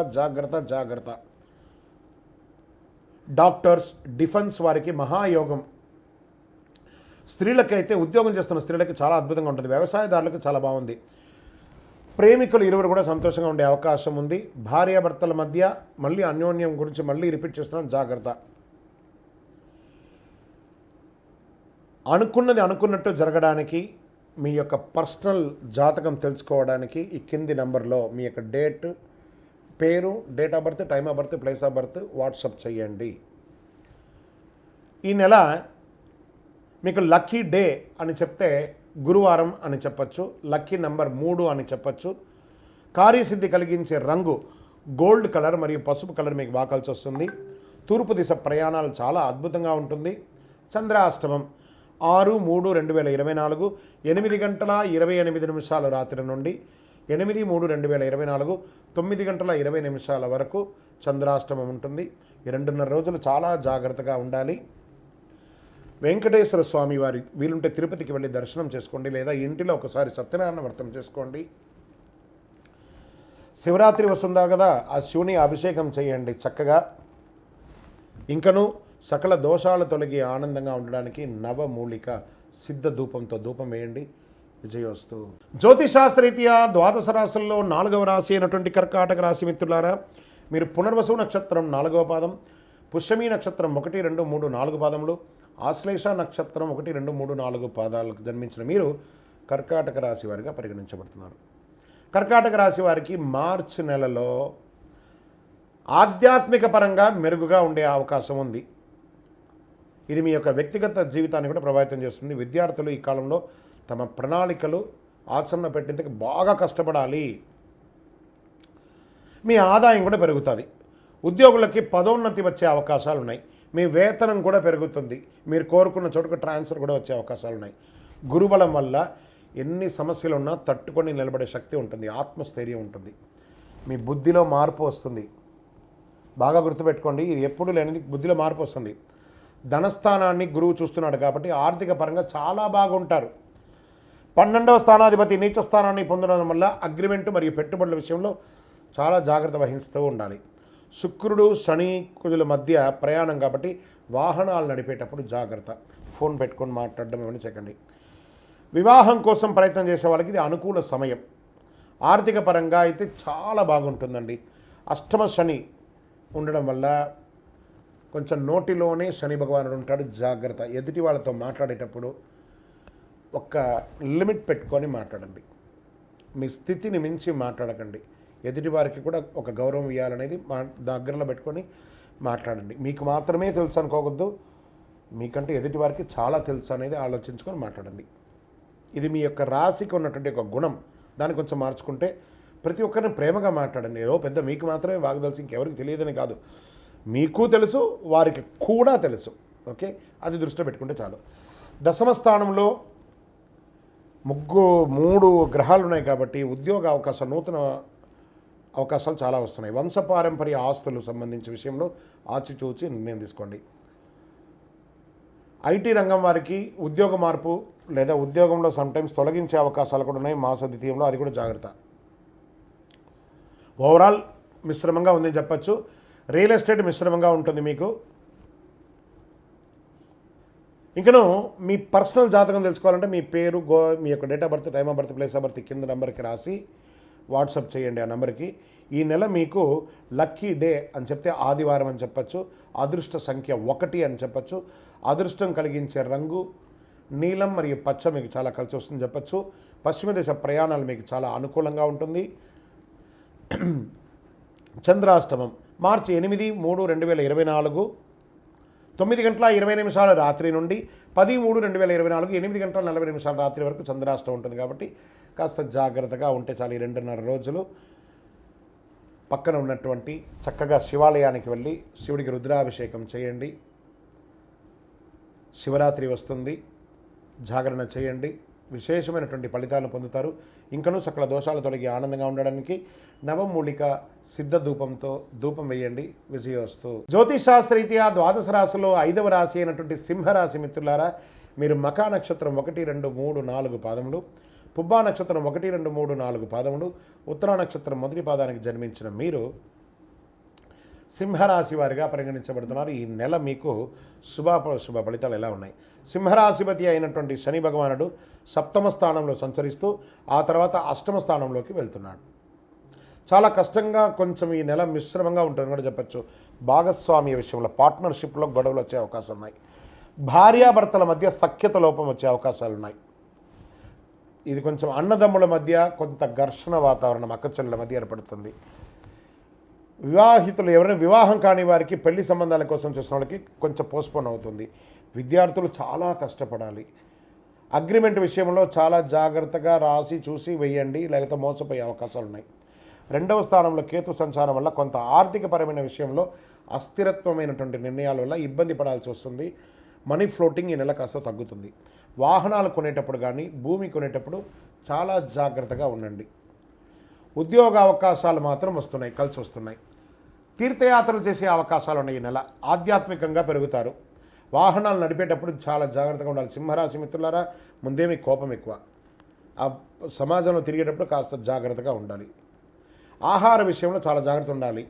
డాక్టర్స్, డిఫెన్స్ వారికి మహాయోగం. స్త్రీలకైతే, ఉద్యోగం చేస్తున్న స్త్రీలకి చాలా అద్భుతంగా ఉంటుంది. వ్యవసాయదారులకు చాలా బాగుంది. ప్రేమికులు ఇరువురు కూడా సంతోషంగా ఉండే అవకాశం ఉంది. భార్యాభర్తల మధ్య మళ్ళీ అన్యోన్యం గురించి మళ్ళీ రిపీట్ చేస్తున్నాం, జాగ్రత్త. అనుకున్నది అనుకున్నట్టు జరగడానికి, మీ యొక్క పర్సనల్ జాతకం తెలుసుకోవడానికి ఈ కింది నంబర్లో మీ యొక్క డేట్, పేరు, date of birth, time of birth, place of birth WhatsApp చేయండి. ఈ నెల మీకు లక్కీ డే అని చెప్తే గురువారం అని చెప్పచ్చు. లక్కీ నంబర్ 3 అని చెప్పచ్చు. కార్యసిద్ధి కలిగించే రంగు గోల్డ్ కలర్ మరియు పసుపు కలర్ మీకు బాగా కలిసి వస్తుంది. తూర్పు దిశ ప్రయాణాలు చాలా అద్భుతంగా ఉంటుంది. చంద్రాష్టమం 6/3/2024 8:28 రాత్రి నుండి 8/3/2024 9:20 వరకు చంద్రాష్టమం ఉంటుంది. ఈ 2.5 రోజులు చాలా జాగ్రత్తగా ఉండాలి. వెంకటేశ్వర స్వామి వారి వీలుంటే తిరుపతికి వెళ్ళి దర్శనం చేసుకోండి, లేదా ఇంటిలో ఒకసారి సత్యనారాయణ వ్రతం చేసుకోండి. శివరాత్రి వస్తుందా కదా, ఆ శివుని అభిషేకం చేయండి చక్కగా. ఇంకను సకల దోషాలు తొలగి ఆనందంగా ఉండడానికి నవమూలిక సిద్ధ ధూపంతో ధూపం వేయండి. విజయోస్తు. జ్యోతిషాస్త్రరీత్యా ద్వాదశ రాశుల్లో 4వ రాశి అయినటువంటి కర్కాటక రాశి మిత్రులారా, మీరు పునర్వసు నక్షత్రం 4వ పాదం, పుష్యమి నక్షత్రం 1, 2, 3, 4 పాదములు, ఆశ్లేష నక్షత్రం 1, 2, 3, 4 పాదాలకు జన్మించిన మీరు కర్కాటక రాశి వారిగా పరిగణించబడుతున్నారు. కర్కాటక రాశి వారికి మార్చి నెలలో ఆధ్యాత్మిక పరంగా మెరుగుగా ఉండే అవకాశం ఉంది. ఇది మీ యొక్క వ్యక్తిగత జీవితాన్ని కూడా ప్రభావితం చేస్తుంది. విద్యార్థులు ఈ కాలంలో తమ ప్రణాళికలు ఆచరణ పెట్టేందుకు బాగా కష్టపడాలి. మీ ఆదాయం కూడా పెరుగుతుంది. ఉద్యోగులకి పదోన్నతి వచ్చే అవకాశాలు ఉన్నాయి. మీ వేతనం కూడా పెరుగుతుంది. మీరు కోరుకున్న చోటుకు ట్రాన్స్ఫర్ కూడా వచ్చే అవకాశాలు ఉన్నాయి. గురుబలం వల్ల ఎన్ని సమస్యలు ఉన్నా తట్టుకొని నిలబడే శక్తి ఉంటుంది, ఆత్మస్థైర్యం ఉంటుంది. మీ బుద్ధిలో మార్పు వస్తుంది. బాగా గుర్తుపెట్టుకోండి, ఇది ఎప్పుడు లేనిది బుద్ధిలో మార్పు వస్తుంది. ధనస్థానాన్ని గురువు చూస్తున్నాడు కాబట్టి ఆర్థిక పరంగా చాలా బాగుంటారు. 12వ స్థానాధిపతి నీచ స్థానాన్ని పొందడం వల్ల అగ్రిమెంటు మరియు పెట్టుబడుల విషయంలో చాలా జాగ్రత్త వహిస్తూ ఉండాలి. శుక్రుడు శని కుజుల మధ్య ప్రయాణం కాబట్టి వాహనాలు నడిపేటప్పుడు జాగ్రత్త. ఫోన్ పెట్టుకొని మాట్లాడడం ఏమైనా చేయకండి. వివాహం కోసం ప్రయత్నం చేసే వాళ్ళకి ఇది అనుకూల సమయం. ఆర్థిక పరంగా అయితే చాలా బాగుంటుందండి. అష్టమ శని ఉండడం వల్ల కొంచెం నోటిలోనే శని భగవానుడు ఉంటాడు, జాగ్రత్త. ఎదుటి వాళ్ళతో మాట్లాడేటప్పుడు ఒక లిమిట్ పెట్టుకొని మాట్లాడండి. మీ స్థితిని మించి మాట్లాడకండి. ఎదుటి వారికి కూడా ఒక గౌరవం ఇవ్వాలనేది దగ్గరలో పెట్టుకొని మాట్లాడండి. మీకు మాత్రమే తెలుసు అనుకోవద్దు, మీకంటే ఎదుటి వారికి చాలా తెలుసు అనేది ఆలోచించుకొని మాట్లాడండి. ఇది మీ యొక్క రాశికి ఉన్నటువంటి ఒక గుణం. దాన్ని కొంచెం మార్చుకుంటే ప్రతి ఒక్కరిని ప్రేమగా మాట్లాడండి. ఏదో పెద్ద మీకు మాత్రమే వాగదలిసి ఇంకెవరికి తెలియదని కాదు, మీకు తెలుసు, వారికి కూడా తెలుసు. ఓకే, అది దృష్టిలో పెట్టుకుంటే చాలు. దశమ స్థానంలో 3 గ్రహాలు ఉన్నాయి కాబట్టి ఉద్యోగ అవకాశాలు, నూతన అవకాశాలు చాలా వస్తున్నాయి. వంశపారంపర్య ఆస్తులు సంబంధించిన విషయంలో ఆచిచూచి నిర్ణయం తీసుకోండి. ఐటీ రంగం వారికి ఉద్యోగ మార్పు లేదా ఉద్యోగంలో సమ్టైమ్స్ తొలగించే అవకాశాలు కూడా ఉన్నాయి మాస ద్వితీయంలో, అది కూడా జాగ్రత్త. ఓవరాల్ మిశ్రమంగా ఉందని చెప్పచ్చు. రియల్ ఎస్టేట్ మిశ్రమంగా ఉంటుంది మీకు. ఇంకను మీ పర్సనల్ జాతకం తెలుసుకోవాలంటే మీ పేరు, మీ యొక్క date of birth, time of birth, place of birth కింద నెంబర్కి రాసి వాట్సాప్ చేయండి. ఆ నెంబర్కి ఈ నెల మీకు లక్కీ డే అని చెప్తే ఆదివారం అని చెప్పచ్చు. అదృష్ట సంఖ్య 1 అని చెప్పచ్చు. అదృష్టం కలిగించే రంగు నీలం మరియు పచ్చ మీకు చాలా కలిసి వస్తుందని చెప్పచ్చు. పశ్చిమ దేశ ప్రయాణాలు మీకు చాలా అనుకూలంగా ఉంటుంది. చంద్రాష్టమం మార్చి 8, 3, 2024 9:20 రాత్రి నుండి 10, 3, 2024 8:40 రాత్రి వరకు చంద్రాష్టమం ఉంటుంది. కాబట్టి కాస్త జాగ్రత్తగా ఉంటే చాలు. ఈ 2.5 రోజులు పక్కన ఉన్నటువంటి చక్కగా శివాలయానికి వెళ్ళి శివుడికి రుద్రాభిషేకం చేయండి. శివరాత్రి వస్తుంది, జాగరణ చేయండి, విశేషమైనటువంటి ఫలితాలను పొందుతారు. ఇంకనూ సకల దోషాలు తొలగి ఆనందంగా ఉండడానికి నవమూలిక సిద్ధ ధూపంతో ధూపం వేయండి. విజయోస్తు. జ్యోతిషాస్త్రరీత్యా ద్వాదశ రాశిలో 5వ రాశి అయినటువంటి సింహరాశి మిత్రులారా, మీరు మకా నక్షత్రం 1, 2, 3, 4 పాదములు, పుబ్బా నక్షత్రం 1, 2, 3, 4 పాదములు, ఉత్తరా నక్షత్రం మొదటి పాదానికి జన్మించిన మీరు సింహరాశి వారిగా పరిగణించబడుతున్నారు. ఈ నెల మీకు శుభ ఫలితాలు ఎలా ఉన్నాయి? సింహరాశిపతి అయినటువంటి శని భగవానుడు 7వ స్థానంలో సంచరిస్తూ ఆ తర్వాత 8వ స్థానంలోకి వెళ్తున్నాడు. చాలా కష్టంగా కొంచెం ఈ నెల మిశ్రమంగా ఉంటుందని కూడా చెప్పచ్చు. భాగస్వామ్య విషయంలో పార్ట్నర్షిప్లో గొడవలు వచ్చే అవకాశాలు ఉన్నాయి. భార్యాభర్తల మధ్య సఖ్యత లోపం వచ్చే అవకాశాలు ఉన్నాయి. ఇది కొంచెం అన్నదమ్ముల మధ్య కొంత ఘర్షణ వాతావరణం అక్కచెల్లెల మధ్య ఏర్పడుతుంది. వివాహితులు ఎవరైనా వివాహం కాని వారికి పెళ్లి సంబంధాల కోసం చూసిన వాళ్ళకి కొంచెం పోస్ట్పోన్ అవుతుంది. విద్యార్థులు చాలా కష్టపడాలి. అగ్రిమెంట్ విషయంలో చాలా జాగ్రత్తగా రాసి చూసి వేయండి, లేకపోతే మోసపోయే అవకాశాలు ఉన్నాయి. 2వ స్థానంలో కేతు సంచారం వల్ల కొంత ఆర్థికపరమైన విషయంలో అస్థిరత్వమైనటువంటి నిర్ణయాల వల్ల ఇబ్బంది పడాల్సి వస్తుంది. మనీ ఫ్లోటింగ్ ఈ నెల కాస్త తగ్గుతుంది. వాహనాలు కొనేటప్పుడు కానీ భూమి కొనేటప్పుడు చాలా జాగ్రత్తగా ఉండండి. ఉద్యోగ అవకాశాలు మాత్రం వస్తున్నాయి, కలిసి వస్తున్నాయి. తీర్థయాత్రలు చేసే అవకాశాలు ఉన్నాయి. ఈ నెల ఆధ్యాత్మికంగా పెరుగుతారు. వాహనాలు నడిపేటప్పుడు చాలా జాగ్రత్తగా ఉండాలి. సింహరాశి మిత్రులారా, ముందే మీకు కోపం ఎక్కువ. ఆ సమాజంలో తిరిగేటప్పుడు కాస్త జాగ్రత్తగా ఉండాలి. ఆహార విషయంలో చాలా జాగ్రత్త ఉండాలి.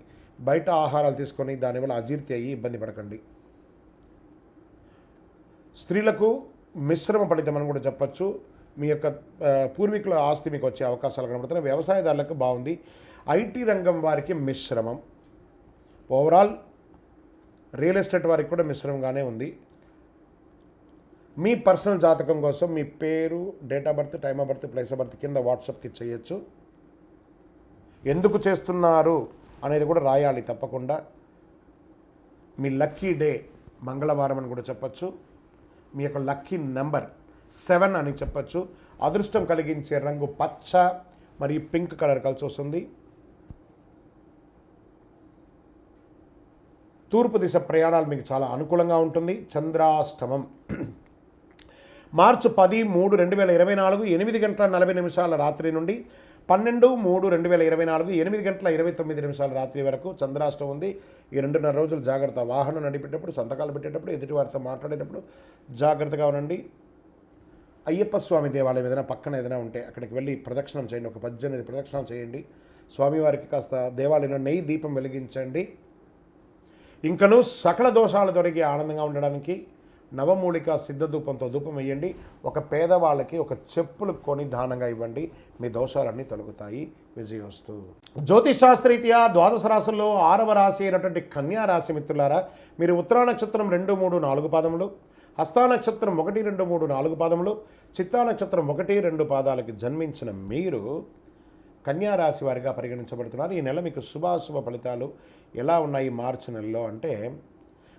బయట ఆహారాలు తీసుకొని దానివల్ల అజీర్తి అయ్యి ఇబ్బంది పడకండి. స్త్రీలకు మిశ్రమ ఫలితం అని కూడా చెప్పచ్చు. మీ యొక్క పూర్వీకుల ఆస్తి మీకు వచ్చే అవకాశాలు కనబడుతున్నాయి. వ్యవసాయదారులకు బాగుంది. ఐటీ రంగం వారికి మిశ్రమం. ఓవరాల్ రియల్ ఎస్టేట్ వారికి కూడా మిశ్రమంగానే ఉంది. మీ పర్సనల్ జాతకం కోసం మీ పేరు, date of birth, time of birth, place of birth కింద వాట్సాప్కి చేయొచ్చు. ఎందుకు చేస్తున్నారు అనేది కూడా రాయాలి తప్పకుండా. మీ లక్కీ డే మంగళవారం అని కూడా చెప్పచ్చు. మీ యొక్క లక్కీ నెంబర్ 7 అని చెప్పచ్చు. అదృష్టం కలిగించే రంగు పచ్చ మరియు పింక్ కలర్ కలిసి వస్తుంది. తూర్పు దిశ ప్రయాణాలు మీకు చాలా అనుకూలంగా ఉంటుంది. చంద్రాష్టమం మార్చి 10/3/2024 8:40 రాత్రి నుండి 12/3/2024 8:29 రాత్రి వరకు చంద్రాష్టమం ఉంది. ఈ 2.5 రోజులు జాగ్రత్త. వాహనం నడిపేటప్పుడు, సంతకాలు పెట్టేటప్పుడు, ఎదుటివారితో మాట్లాడేటప్పుడు జాగ్రత్తగా ఉండండి. అయ్యప్ప స్వామి దేవాలయం ఏదైనా పక్కన ఏదైనా ఉంటే అక్కడికి వెళ్ళి ప్రదక్షిణం చేయండి. ఒక 18 ప్రదక్షిణాలు చేయండి. స్వామివారికి కాస్త దేవాలయంలో నెయ్యి దీపం వెలిగించండి. ఇంకను సకల దోషాలు తొలగి ఆనందంగా ఉండడానికి నవమూలిక సిద్ధ ధూపంతో ధూపం వేయండి. ఒక పేదవాళ్ళకి ఒక చెప్పులు కొని దానంగా ఇవ్వండి. మీ దోషాలన్నీ తొలగుతాయి. విజయోస్తు. జ్యోతిషాస్త్రరీత్యా ద్వాదశ రాశుల్లో 6వ రాశి అయినటువంటి కన్యా రాశి మిత్రులారా, మీరు ఉత్తరా నక్షత్రం 2, 3, 4 పాదములు, హస్తా నక్షత్రం 1, 2, 3, 4 పాదములు, చిత్తా నక్షత్రం 1, 2 పాదాలకి జన్మించిన మీరు కన్యా రాశి వారిగా పరిగణించబడుతున్నారు. ఈ నెల మీకు శుభాశుభ ఫలితాలు ఎలా ఉన్నాయి మార్చి నెలలో అంటే,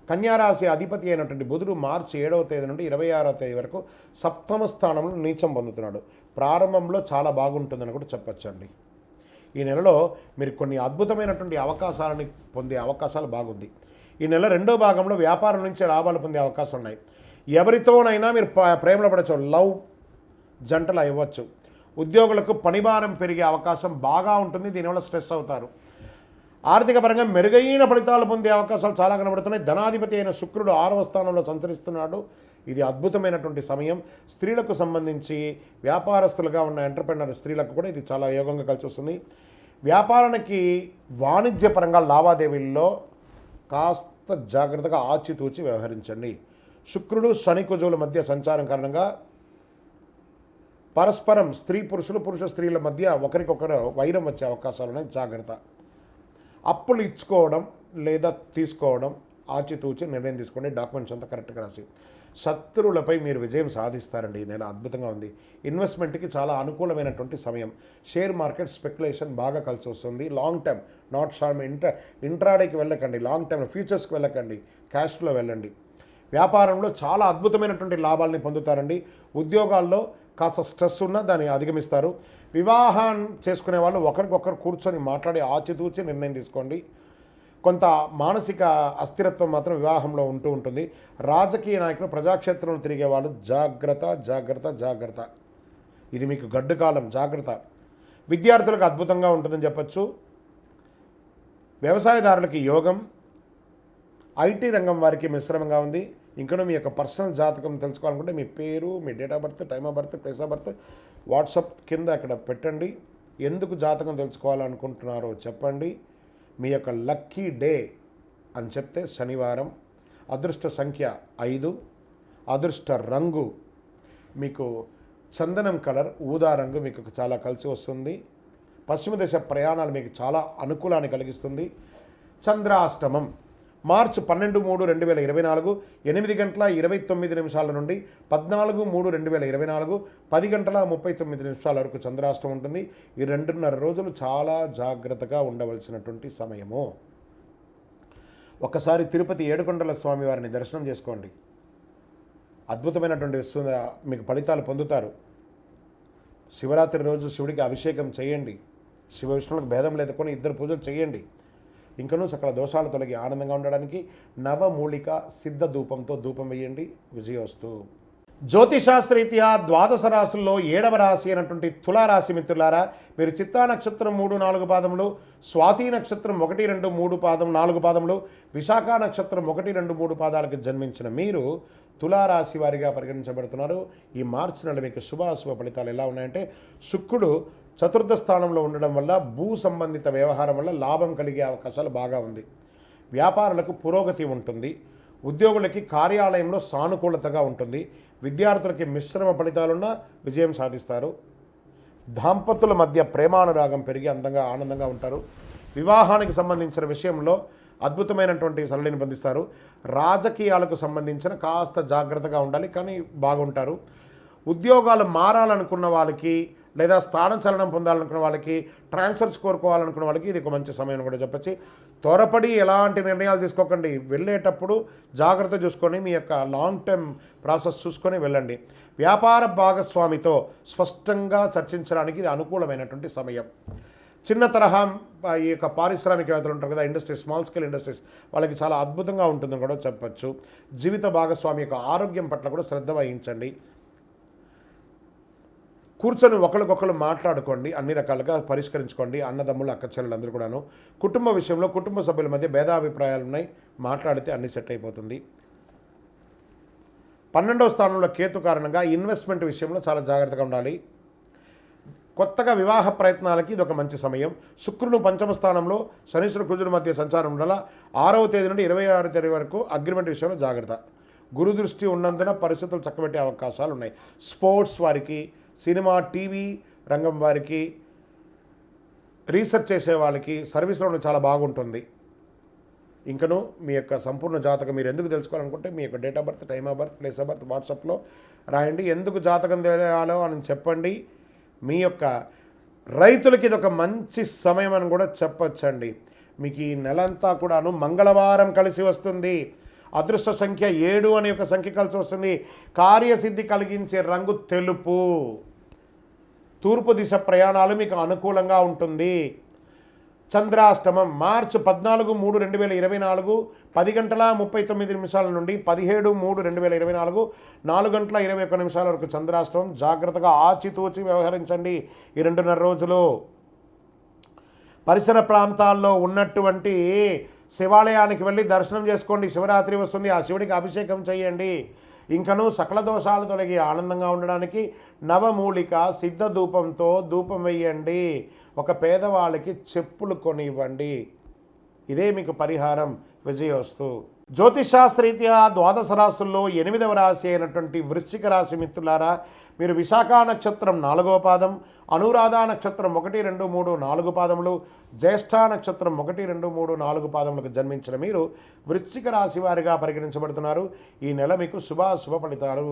కన్యారాశి అధిపతి అయినటువంటి బుధుడు మార్చి 7వ తేదీ నుండి 26వ తేదీ వరకు సప్తమ స్థానంలో నీచం పొందుతున్నాడు. ప్రారంభంలో చాలా బాగుంటుందని కూడా చెప్పచ్చండి. ఈ నెలలో మీరు కొన్ని అద్భుతమైనటువంటి అవకాశాలని పొందే అవకాశాలు బాగుంది. ఈ నెల 2వ భాగంలో వ్యాపారం నుంచి లాభాలు పొందే అవకాశాలు ఉన్నాయి. ఎవరితోనైనా మీరు ప్రేమలో పడచ్చు. లవ్ జంటలు ఇవ్వచ్చు. ఉద్యోగులకు పనిభారం పెరిగే అవకాశం బాగా ఉంటుంది. దీనివల్ల స్ట్రెస్ అవుతారు. ఆర్థిక పరంగా మెరుగైన ఫలితాలు పొందే అవకాశాలు చాలా కనబడుతున్నాయి. ధనాధిపతి అయిన శుక్రుడు 6వ స్థానంలో సంచరిస్తున్నాడు. ఇది అద్భుతమైనటువంటి సమయం. స్త్రీలకు సంబంధించి వ్యాపారస్తులుగా ఉన్న ఎంటర్ప్రెనర్ స్త్రీలకు కూడా ఇది చాలా యోగంగా కలిసి వస్తుంది. వ్యాపారానికి వాణిజ్యపరంగా లావాదేవీల్లో కాస్త జాగ్రత్తగా ఆచితూచి వ్యవహరించండి. శుక్రుడు శని కుజువుల మధ్య సంచారం కారణంగా పరస్పరం స్త్రీ పురుషులు, పురుష స్త్రీల మధ్య ఒకరికొకరు వైరం వచ్చే అవకాశాలు ఉన్నాయి. జాగ్రత్త. అప్పులు ఇచ్చుకోవడం లేదా తీసుకోవడం ఆచితూచి నిర్ణయం తీసుకోండి. డాక్యుమెంట్స్ అంతా కరెక్ట్గా రాసి. శత్రువులపై మీరు విజయం సాధిస్తారండి. ఈ నెల అద్భుతంగా ఉంది. ఇన్వెస్ట్మెంట్కి చాలా అనుకూలమైనటువంటి సమయం. షేర్ మార్కెట్ స్పెక్యులేషన్ బాగా కలిసి వస్తుంది. Long term, not short. ఇంట్రాడేకి వెళ్ళకండి. లాంగ్ టర్మ్ ఫ్యూచర్స్కి వెళ్ళకండి. క్యాష్లో వెళ్ళండి. వ్యాపారంలో చాలా అద్భుతమైనటువంటి లాభాలని పొందుతారండి. ఉద్యోగాల్లో కాస్త స్ట్రెస్ ఉన్నా దాన్ని అధిగమిస్తారు. వివాహం చేసుకునే వాళ్ళు ఒకరికొకరు కూర్చొని మాట్లాడి ఆచితూచి నిర్ణయం తీసుకోండి. కొంత మానసిక అస్థిరత్వం మాత్రం వివాహంలో ఉంటూ ఉంటుంది. రాజకీయ నాయకులు, ప్రజాక్షేత్రంలో తిరిగే వాళ్ళు జాగ్రత్త, జాగ్రత్త, జాగ్రత్త. ఇది మీకు గడ్డు కాలం. జాగ్రత్త. విద్యార్థులకు అద్భుతంగా ఉంటుందని చెప్పచ్చు. వ్యవసాయదారులకి యోగం. ఐటీ రంగం వారికి మిశ్రమంగా ఉంది. ఇంకనూ మీ యొక్క పర్సనల్ జాతకం తెలుసుకోవాలనుకుంటే మీ పేరు, మీ date of birth, time of birth, place of birth WhatsApp కింద అక్కడ పెట్టండి. ఎందుకు జాతకం తెలుసుకోవాలనుకుంటున్నారో చెప్పండి. మీ యొక్క లక్కీ డే అని చెప్తే శనివారం. అదృష్ట సంఖ్య 5. అదృష్ట రంగు మీకు చందనం కలర్, ఊదా రంగు మీకు చాలా కలిసి వస్తుంది. పశ్చిమ దిశ ప్రయాణాలు మీకు చాలా అనుకూలాన్ని కలిగిస్తుంది. చంద్రాష్టమం మార్చి 12/3/2024 8:29 నుండి 14/3/2024 10:39 వరకు చంద్రాష్టమం ఉంటుంది. ఈ 2.5 రోజులు చాలా జాగ్రత్తగా ఉండవలసినటువంటి సమయము. ఒక్కసారి తిరుపతి ఏడుకొండల స్వామి వారిని దర్శనం చేసుకోండి. అద్భుతమైనటువంటి మీకు ఫలితాలు పొందుతారు. శివరాత్రి రోజు శివుడికి అభిషేకం చేయండి. శివ విష్ణువులకు భేదం లేదుకొని 2 పూజలు చేయండి. ఇంకనూ సకల దోషాలు తొలగి ఆనందంగా ఉండడానికి నవమూలిక సిద్ధ ధూపంతో ధూపం వేయండి. విజయోస్తు. జ్యోతిషాస్త్రరీత్యా ద్వాదశ రాశుల్లో 7వ రాశి అయినటువంటి తులారాశి మిత్రులారా, మీరు చిత్తా నక్షత్రం 3, 4 పాదములు, స్వాతి నక్షత్రం 1, 2, 3 పాదం 4 పాదములు, విశాఖ నక్షత్రం 1, 2, 3 పాదాలకు జన్మించిన మీరు తులారాశి వారిగా పరిగణించబడుతున్నారు. ఈ మార్చి నెల మీకు శుభాశుభ ఫలితాలు ఎలా ఉన్నాయంటే, శుక్రుడు చతుర్థ స్థానంలో ఉండడం వల్ల భూ సంబంధిత వ్యవహారం వల్ల లాభం కలిగే అవకాశాలు బాగా ఉంది. వ్యాపారులకు పురోగతి ఉంటుంది. ఉద్యోగులకి కార్యాలయంలో సానుకూలతగా ఉంటుంది. విద్యార్థులకి మిశ్రమ ఫలితాలున్న విజయం సాధిస్తారు. దాంపతుల మధ్య ప్రేమానురాగం పెరిగి అందంగా ఆనందంగా ఉంటారు. వివాహానికి సంబంధించిన విషయంలో అద్భుతమైనటువంటి సరళిని పొందిస్తారు. రాజకీయాలకు సంబంధించిన కాస్త జాగ్రత్తగా ఉండాలి, కానీ బాగుంటారు. ఉద్యోగాలు మారాలనుకున్న వాళ్ళకి లేదా స్థానచలనం పొందాలనుకున్న వాళ్ళకి, ట్రాన్స్ఫర్స్ కోరుకోవాలనుకున్న వాళ్ళకి ఇది ఒక మంచి సమయం కూడా చెప్పచ్చు. త్వరపడి ఎలాంటి నిర్ణయాలు తీసుకోకండి. వెళ్ళేటప్పుడు జాగ్రత్త చూసుకొని మీ యొక్క లాంగ్ టర్మ్ ప్రాసెస్ చూసుకొని వెళ్ళండి. వ్యాపార భాగస్వామితో స్పష్టంగా చర్చించడానికి ఇది అనుకూలమైనటువంటి సమయం. చిన్న తరహా ఈ యొక్క పారిశ్రామికవేత్తలు ఉంటారు కదా, ఇండస్ట్రీస్, స్మాల్ స్కేల్ ఇండస్ట్రీస్, వాళ్ళకి చాలా అద్భుతంగా ఉంటుందని కూడా చెప్పచ్చు. జీవిత భాగస్వామి యొక్క ఆరోగ్యం పట్ల కూడా శ్రద్ధ వహించండి. కూర్చొని ఒకరికొకరు మాట్లాడుకోండి, అన్ని రకాలుగా పరిష్కరించుకోండి. అన్నదమ్ములు, అక్క చెల్లెలందరూ కూడాను. కుటుంబ విషయంలో కుటుంబ సభ్యుల మధ్య భేదాభిప్రాయాలు ఉన్నాయి, మాట్లాడితే అన్ని సెట్ అయిపోతుంది. 12వ స్థానంలో కేతు కారణంగా ఇన్వెస్ట్మెంట్ విషయంలో చాలా జాగ్రత్తగా ఉండాలి. కొత్తగా వివాహ ప్రయత్నాలకి ఇది ఒక మంచి సమయం. శుక్రుడు 5వ స్థానంలో శనీశ్వర కుజుల మధ్య సంచారం ఉండాల. 6వ తేదీ నుండి 26వ తేదీ వరకు అగ్రిమెంట్ విషయంలో జాగ్రత్త. గురు దృష్టి ఉన్నందున పరిస్థితులు చక్కబెట్టే అవకాశాలు ఉన్నాయి. స్పోర్ట్స్ వారికి, సినిమా, టీవీ రంగం వారికి, రీసెర్చ్ చేసే వాళ్ళకి సర్వీస్లో చాలా బాగుంటుంది. ఇంకను మీ యొక్క సంపూర్ణ జాతకం మీరు ఎందుకు తెలుసుకోవాలనుకుంటే మీ యొక్క date of birth, time of birth, place of birth వాట్సాప్లో రాయండి. ఎందుకు జాతకం తెలియాలో అని చెప్పండి. మీ యొక్క రైతులకి ఇది ఒక మంచి సమయం అని కూడా చెప్పొచ్చండి. మీకు ఈ నెలంతా కూడాను మంగళవారం కలిసి వస్తుంది. అదృష్ట సంఖ్య 7 అనే ఒక సంఖ్య కలిసి వస్తుంది. కార్యసిద్ధి కలిగించే రంగు తెలుపు. తూర్పు దిశ ప్రయాణాలు మీకు అనుకూలంగా ఉంటుంది. చంద్రాష్టమం మార్చి 14/3/2024 10:39 నుండి 17/3/2024 4:21 వరకు చంద్రాష్టమం. జాగ్రత్తగా ఆచితూచి వ్యవహరించండి ఈ 2.5 రోజులు. పరిసర ప్రాంతాల్లో ఉన్నటువంటి శివాలయానికి వెళ్ళి దర్శనం చేసుకోండి. శివరాత్రి వస్తుంది, ఆ శివుడికి అభిషేకం చేయండి. ఇంకనూ సకల దోషాలు తొలగి ఆనందంగా ఉండడానికి నవమూలిక సిద్ధ ధూపంతో ధూపం వేయండి. ఒక పేదవాళ్ళకి చెప్పులు కొనివ్వండి. ఇదే మీకు పరిహారం. విజయోస్తు. జ్యోతిషాస్త్రరీత్యా ద్వాదశ రాశుల్లో 8వ రాశి అయినటువంటి వృశ్చిక రాశి మిత్రులారా, మీరు విశాఖ నక్షత్రం 4వ పాదం, అనురాధ నక్షత్రం 1, 2, 3, 4 పాదములు, జ్యేష్ఠ నక్షత్రం 1, 2, 3, 4 పాదములకు జన్మించిన మీరు వృశ్చిక రాశి వారిగా పరిగణించబడుతున్నారు. ఈ నెల మీకు శుభ ఫలితాలు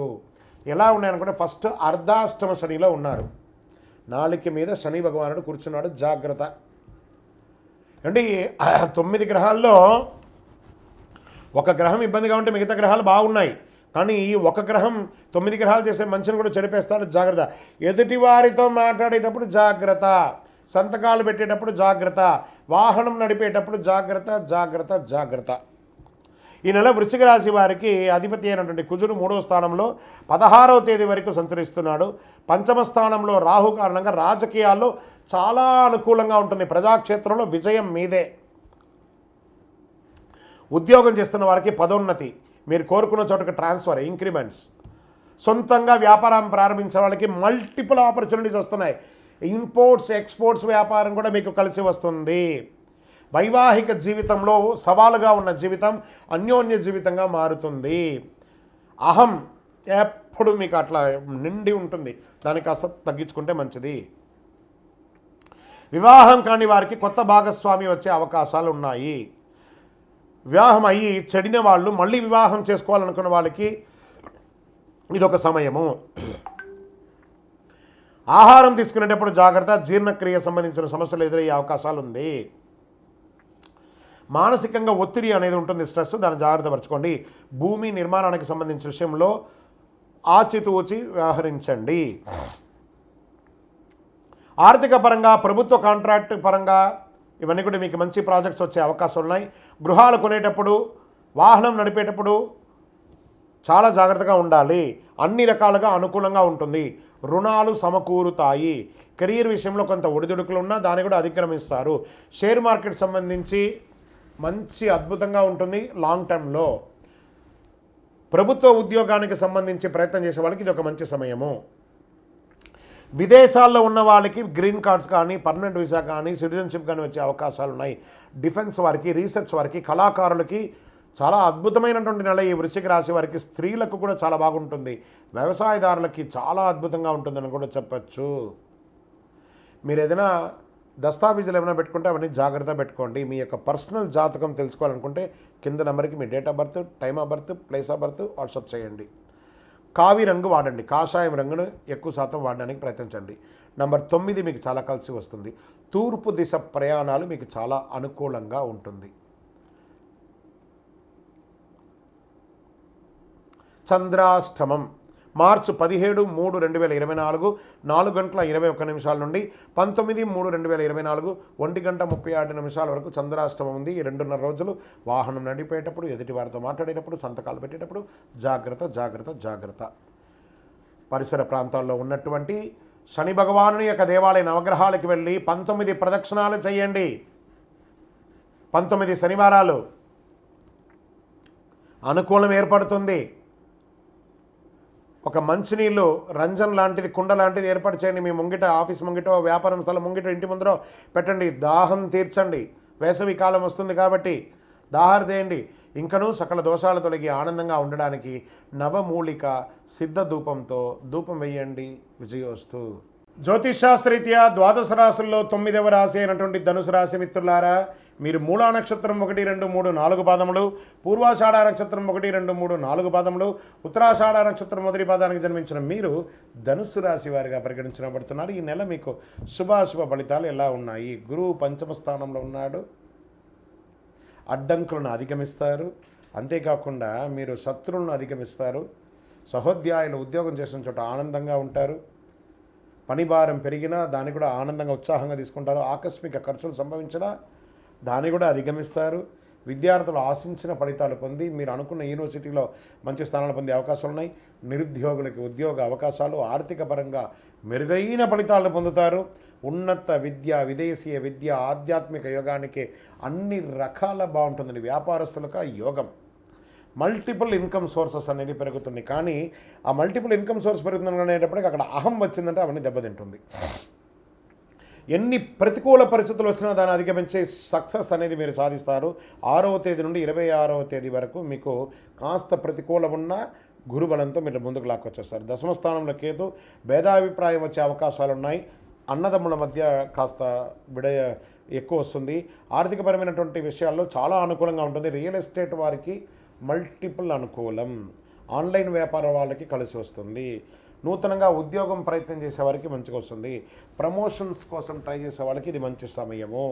ఎలా ఉన్నాయనుకుంటే, ఫస్ట్ అర్ధాష్టమ శనిలో ఉన్నారు. నాలుక మీద శని భగవానుడు కూర్చున్నాడు. జాగ్రత్త అంటే 9 గ్రహాల్లో ఒక గ్రహం ఇబ్బందిగా ఉంటే మిగతా గ్రహాలు బాగున్నాయి. కానీ ఈ ఒక గ్రహం 9 గ్రహాలు చేసే మంచిని కూడా చెడిపేస్తాడు. జాగ్రత్త. ఎదుటి వారితో మాట్లాడేటప్పుడు జాగ్రత్త. సంతకాలు పెట్టేటప్పుడు జాగ్రత్త. వాహనం నడిపేటప్పుడు జాగ్రత్త జాగ్రత్త జాగ్రత్త. ఈ నెల వృశ్చిక రాశి వారికి అధిపతి అయినటువంటి కుజుడు 3వ స్థానంలో 16వ తేదీ వరకు సంచరిస్తున్నాడు. 5వ స్థానంలో రాహు కారణంగా రాజకీయాల్లో చాలా అనుకూలంగా ఉంటుంది. ప్రజాక్షేత్రంలో విజయం మీదే. ఉద్యోగం చేస్తున్న వారికి పదోన్నతి, మీరు కోరుకున్న చోటుకు ట్రాన్స్ఫర్, ఇంక్రిమెంట్స్. సొంతంగా వ్యాపారం ప్రారంభించే వాళ్ళకి మల్టిపుల్ ఆపర్చునిటీస్ వస్తున్నాయి. ఇంపోర్ట్స్, ఎక్స్పోర్ట్స్ వ్యాపారం కూడా మీకు కలిసి వస్తుంది. వైవాహిక జీవితంలో సవాలుగా ఉన్న జీవితం అన్యోన్య జీవితంగా మారుతుంది. అహం ఎప్పుడు మీకు అట్లా నిండి ఉంటుంది, దాన్ని కాస్త తగ్గించుకుంటే మంచిది. వివాహం కాని వారికి కొత్త భాగస్వామి వచ్చే అవకాశాలు ఉన్నాయి. వివాహం అయ్యి చెడిన వాళ్ళు మళ్ళీ వివాహం చేసుకోవాలనుకున్న వాళ్ళకి ఇదొక సమయము. ఆహారం తీసుకునేటప్పుడు జాగ్రత్త. జీర్ణక్రియ సంబంధించిన సమస్యలు ఎదురయ్యే అవకాశాలు ఉంది. మానసికంగా ఒత్తిడి అనేది ఉంటుంది, స్ట్రెస్, దాన్ని జాగ్రత్త పరచుకోండి. భూమి నిర్మాణానికి సంబంధించిన విషయంలో ఆచితూచి వ్యవహరించండి. ఆర్థిక పరంగా, ప్రభుత్వ కాంట్రాక్ట్ పరంగా ఇవన్నీ కూడా మీకు మంచి ప్రాజెక్ట్స్ వచ్చే అవకాశాలు ఉన్నాయి. గృహాలు కొనేటప్పుడు, వాహనం నడిపేటప్పుడు చాలా జాగ్రత్తగా ఉండాలి. అన్ని రకాలుగా అనుకూలంగా ఉంటుంది. రుణాలు సమకూరుతాయి. కెరీర్ విషయంలో కొంత ఒడిదుడుకులు ఉన్నా దాన్ని కూడా అధిక్రమిస్తారు. షేర్ మార్కెట్ సంబంధించి మంచి అద్భుతంగా ఉంటుంది లాంగ్ టర్మ్లో. ప్రభుత్వ ఉద్యోగానికి సంబంధించి ప్రయత్నం చేసే వాళ్ళకి ఇది ఒక మంచి సమయము. విదేశాల్లో ఉన్న వాళ్ళకి గ్రీన్ కార్డ్స్ కానీ, పర్మనెంట్ వీసా కానీ, సిటిజన్షిప్ కానీ వచ్చే అవకాశాలు ఉన్నాయి. డిఫెన్స్ వారికి, రీసెర్చ్ వారికి, కళాకారులకి చాలా అద్భుతమైనటువంటి నెల ఈ వృశ్చిక రాశి వారికి. స్త్రీలకు కూడా చాలా బాగుంటుంది. వ్యవసాయదారులకి చాలా అద్భుతంగా ఉంటుందని కూడా చెప్పచ్చు. మీరు ఏదైనా దస్తావేజులు ఏమైనా పెట్టుకుంటే అవన్నీ జాగ్రత్త పెట్టుకోండి. మీ యొక్క పర్సనల్ జాతకం తెలుసుకోవాలనుకుంటే కింద నెంబర్కి మీ date of birth, time of birth, place of birth WhatsApp చేయండి. కావి రంగు వాడండి. కాషాయం రంగును ఎక్కువ శాతం వాడడానికి ప్రయత్నించండి. నంబర్ 9 మీకు చాలా కలిసి వస్తుంది. తూర్పు దిశ ప్రయాణాలు మీకు చాలా అనుకూలంగా ఉంటుంది. చంద్రాష్టమం మార్చి 17/3/2024 4:21 నుండి 19/3/2024 1:36 వరకు చంద్రాష్టమం ఉంది. ఈ 2.5 రోజులు వాహనం నడిపేటప్పుడు, ఎదుటి వారితో మాట్లాడేటప్పుడు, సంతకాలు పెట్టేటప్పుడు జాగ్రత్త జాగ్రత్త జాగ్రత్త. పరిసర ప్రాంతాల్లో ఉన్నటువంటి శని భగవాను యొక్క దేవాలయ నవగ్రహాలకు వెళ్ళి 19 ప్రదక్షిణాలు చేయండి. 19 శనివారాలు అనుకూలం ఏర్పడుతుంది. ఒక మంచినీళ్ళు రంజన్ లాంటిది, కుండ లాంటిది ఏర్పాటు చేయండి. మీ ముంగిట, ఆఫీస్ ముంగిటో, వ్యాపారం స్థలం ముంగిట, ఇంటి ముందరో పెట్టండి. దాహం తీర్చండి. వేసవి కాలం వస్తుంది కాబట్టి దాహారు చేయండి. ఇంకనూ సకల దోషాలు తొలగి ఆనందంగా ఉండడానికి నవమూలిక సిద్ధ ధూపంతో ధూపం వేయండి. విజయోస్తు. జ్యోతిషాస్త్రరీత్యా ద్వాదశ రాశుల్లో 9వ రాశి అయినటువంటి ధనుసు రాశి మిత్రులారా, మీరు మూలా నక్షత్రం 1, 2, 3, 4 పాదములు, పూర్వాషాఢ నక్షత్రం 1, 2, 3, 4 పాదములు, ఉత్తరాషాఢ నక్షత్రం మొదటి పాదానికి జన్మించిన మీరు ధనుస్సు రాశి వారిగా పరిగణించబడుతున్నారు. ఈ నెల మీకు శుభాశుభ ఫలితాలు ఎలా ఉన్నాయి? గురువు పంచమ స్థానంలో ఉన్నాడు. అడ్డంకులను అధిగమిస్తారు. అంతేకాకుండా మీరు శత్రువులను అధిగమిస్తారు. సహోద్యాయులు ఉద్యోగం చేసిన చోట ఆనందంగా ఉంటారు. పని భారం పెరిగినా దాన్ని కూడా ఆనందంగా, ఉత్సాహంగా తీసుకుంటారు. ఆకస్మిక ఖర్చులు సంభవించినా దాన్ని కూడా అధిగమిస్తారు. విద్యార్థులు ఆశించిన ఫలితాలు పొంది మీరు అనుకున్న యూనివర్సిటీలో మంచి స్థానాలు పొందే అవకాశాలు ఉన్నాయి. నిరుద్యోగులకి ఉద్యోగ అవకాశాలు, ఆర్థిక పరంగా మెరుగైన ఫలితాలు పొందుతారు. ఉన్నత విద్య, విదేశీయ విద్య, ఆధ్యాత్మిక యోగానికి అన్ని రకాల బాగుంటుందండి. వ్యాపారస్తులకు యోగం. మల్టిపుల్ ఇన్కమ్ సోర్సెస్ అనేది పెరుగుతుంది. కానీ ఆ మల్టిపుల్ ఇన్కమ్ సోర్స్ పెరుగుతుంది అనేటప్పటికీ అక్కడ అహం వచ్చిందంటే అవన్నీ దెబ్బతింటుంది. ఎన్ని ప్రతికూల పరిస్థితులు వచ్చినా దాన్ని అధిగమించే సక్సెస్ అనేది మీరు సాధిస్తారు. 6వ తేదీ నుండి 26వ తేదీ వరకు మీకు కాస్త ప్రతికూలం ఉన్న గురుబలంతో మీరు ముందుకు లాక్కొచ్చేస్తారు. దశమ స్థానంలో కేతు, భేదాభిప్రాయం వచ్చే అవకాశాలు ఉన్నాయి. అన్నదమ్ముల మధ్య కాస్త ఎక్కువ వస్తుంది. ఆర్థికపరమైనటువంటి విషయాల్లో చాలా అనుకూలంగా ఉంటుంది. రియల్ ఎస్టేట్ వారికి మల్టిపుల్ అనుకూలం. ఆన్లైన్ వ్యాపారం వాళ్ళకి కలిసి వస్తుంది. నూతనంగా ఉద్యోగం ప్రయత్నం చేసే వారికి మంచిగా వస్తుంది. ప్రమోషన్స్ కోసం ట్రై చేసే వాళ్ళకి ఇది మంచి సమయము.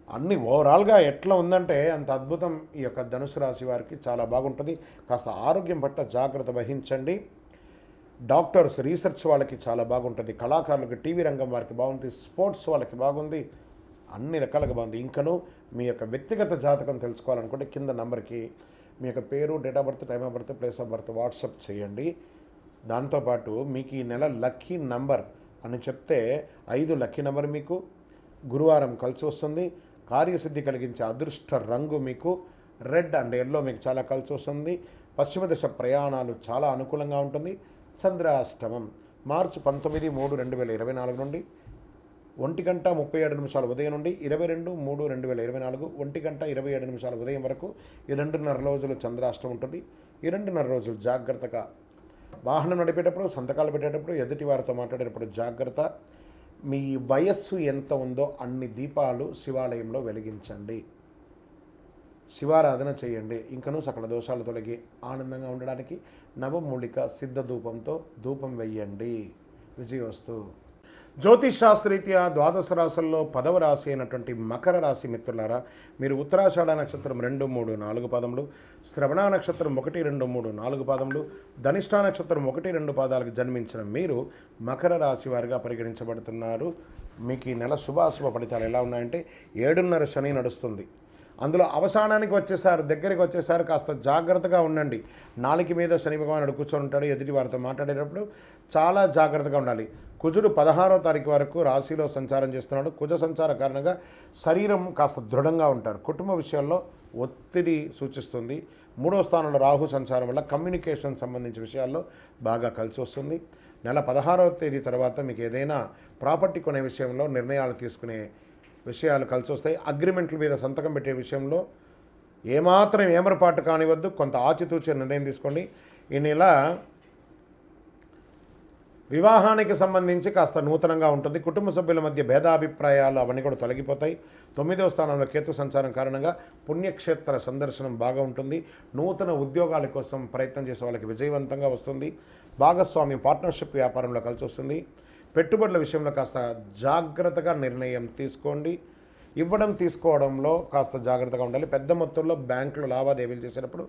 అన్ని ఓవరాల్గా ఎట్లా ఉందంటే అంత అద్భుతం. ఈ యొక్క ధనుసు రాశి వారికి చాలా బాగుంటుంది. కాస్త ఆరోగ్యం పట్ల జాగ్రత్త వహించండి. డాక్టర్స్, రీసెర్చ్ వాళ్ళకి చాలా బాగుంటుంది. కళాకారులకు, టీవీ రంగం వారికి బాగుంటుంది. స్పోర్ట్స్ వాళ్ళకి బాగుంది. అన్ని రకాలుగా బాగుంది. ఇంకనూ మీ యొక్క వ్యక్తిగత జాతకం తెలుసుకోవాలనుకుంటే కింద నంబర్కి మీ యొక్క పేరు, date of birth, time of birth, place of birth WhatsApp చేయండి. దాంతోపాటు మీకు ఈ నెల లక్కీ నంబర్ అని చెప్తే 5 లక్కీ నెంబర్ మీకు గురువారం కలిసి వస్తుంది. కార్యసిద్ధి కలిగించే అదృష్ట రంగు మీకు రెడ్ అండ్ ఎల్లో మీకు చాలా కలిసి వస్తుంది. పశ్చిమ దిశ ప్రయాణాలు చాలా అనుకూలంగా ఉంటుంది. చంద్రాష్టమం మార్చి 19/3/2024 నుండి 1:37 ఉదయం నుండి 22/3/2024 1:27 ఉదయం వరకు ఈ 2.5 రోజులు చంద్రాష్టమం ఉంటుంది. ఈ 2.5 రోజులు జాగ్రత్తగా వాహనం నడిపేటప్పుడు, సంతకాలు పెట్టేటప్పుడు, ఎదుటి వారితో మాట్లాడేటప్పుడు జాగ్రత్త. మీ వయస్సు ఎంత ఉందో అన్ని దీపాలు శివాలయంలో వెలిగించండి. శివారాధన చేయండి. ఇంకనూ సకల దోషాలు తొలగి ఆనందంగా ఉండడానికి నవమూలిక సిద్ధ ధూపంతో ధూపం వెయ్యండి. విజయోస్తు. జ్యోతిష్ శాస్త్రరీత్యా ద్వాదశ రాశుల్లో 10వ రాశి అయినటువంటి మకర రాశి మిత్రులారా, మీరు ఉత్తరాషాఢ నక్షత్రం 2, 3, 4 పాదములు, శ్రవణ నక్షత్రం 1, 2, 3, 4 పాదములు, ధనిష్ఠా నక్షత్రం 1, 2 పాదాలకు జన్మించిన మీరు మకర రాశి వారిగా పరిగణించబడుతున్నారు. మీకు ఈ నెల శుభాశుభ ఫలితాలు ఎలా ఉన్నాయంటే 7.5 శని నడుస్తుంది. అందులో అవసానానికి వచ్చేసారు, దగ్గరికి వచ్చేసారు, కాస్త జాగ్రత్తగా ఉండండి. నాలుక మీద శని భగవానుడు కూర్చొని ఉంటాడు. ఎదుటి వారితో మాట్లాడేటప్పుడు చాలా జాగ్రత్తగా ఉండాలి. కుజుడు 16వ తారీఖు వరకు రాశిలో సంచారం చేస్తున్నాడు. కుజ సంచార కారణంగా శరీరం కాస్త దృఢంగా ఉంటారు. కుటుంబ విషయాల్లో ఒత్తిడి సూచిస్తుంది. 3వ స్థానంలో రాహు సంచారం వల్ల కమ్యూనికేషన్ సంబంధించిన విషయాల్లో బాగా కలిసి వస్తుంది. నెల 16వ తేదీ తర్వాత మీకు ఏదైనా ప్రాపర్టీ కొనే విషయంలో నిర్ణయాలు తీసుకునే విషయాలు కలిసి వస్తాయి. అగ్రిమెంట్ల మీద సంతకం పెట్టే విషయంలో ఏమాత్రం ఏమరపాటు కానివద్దు. కొంత ఆచితూచే నిర్ణయం తీసుకోండి. ఈ నెల వివాహానికి సంబంధించి కాస్త నూతనంగా ఉంటుంది. కుటుంబ సభ్యుల మధ్య భేదాభిప్రాయాలు అవన్నీ కూడా తొలగిపోతాయి. 9వ స్థానంలో కేతు సంచారం కారణంగా పుణ్యక్షేత్ర సందర్శనం బాగా ఉంటుంది. నూతన ఉద్యోగాల కోసం ప్రయత్నం చేసే వాళ్ళకి విజయవంతంగా వస్తుంది. భాగస్వామ్యం పార్ట్నర్షిప్ వ్యాపారంలో కలిసి వస్తుంది. పెట్టుబడుల విషయంలో కాస్త జాగ్రత్తగా నిర్ణయం తీసుకోండి. ఇవ్వడం తీసుకోవడంలో కాస్త జాగ్రత్తగా ఉండాలి. పెద్ద మొత్తంలో బ్యాంకులు లావాదేవీలు చేసేటప్పుడు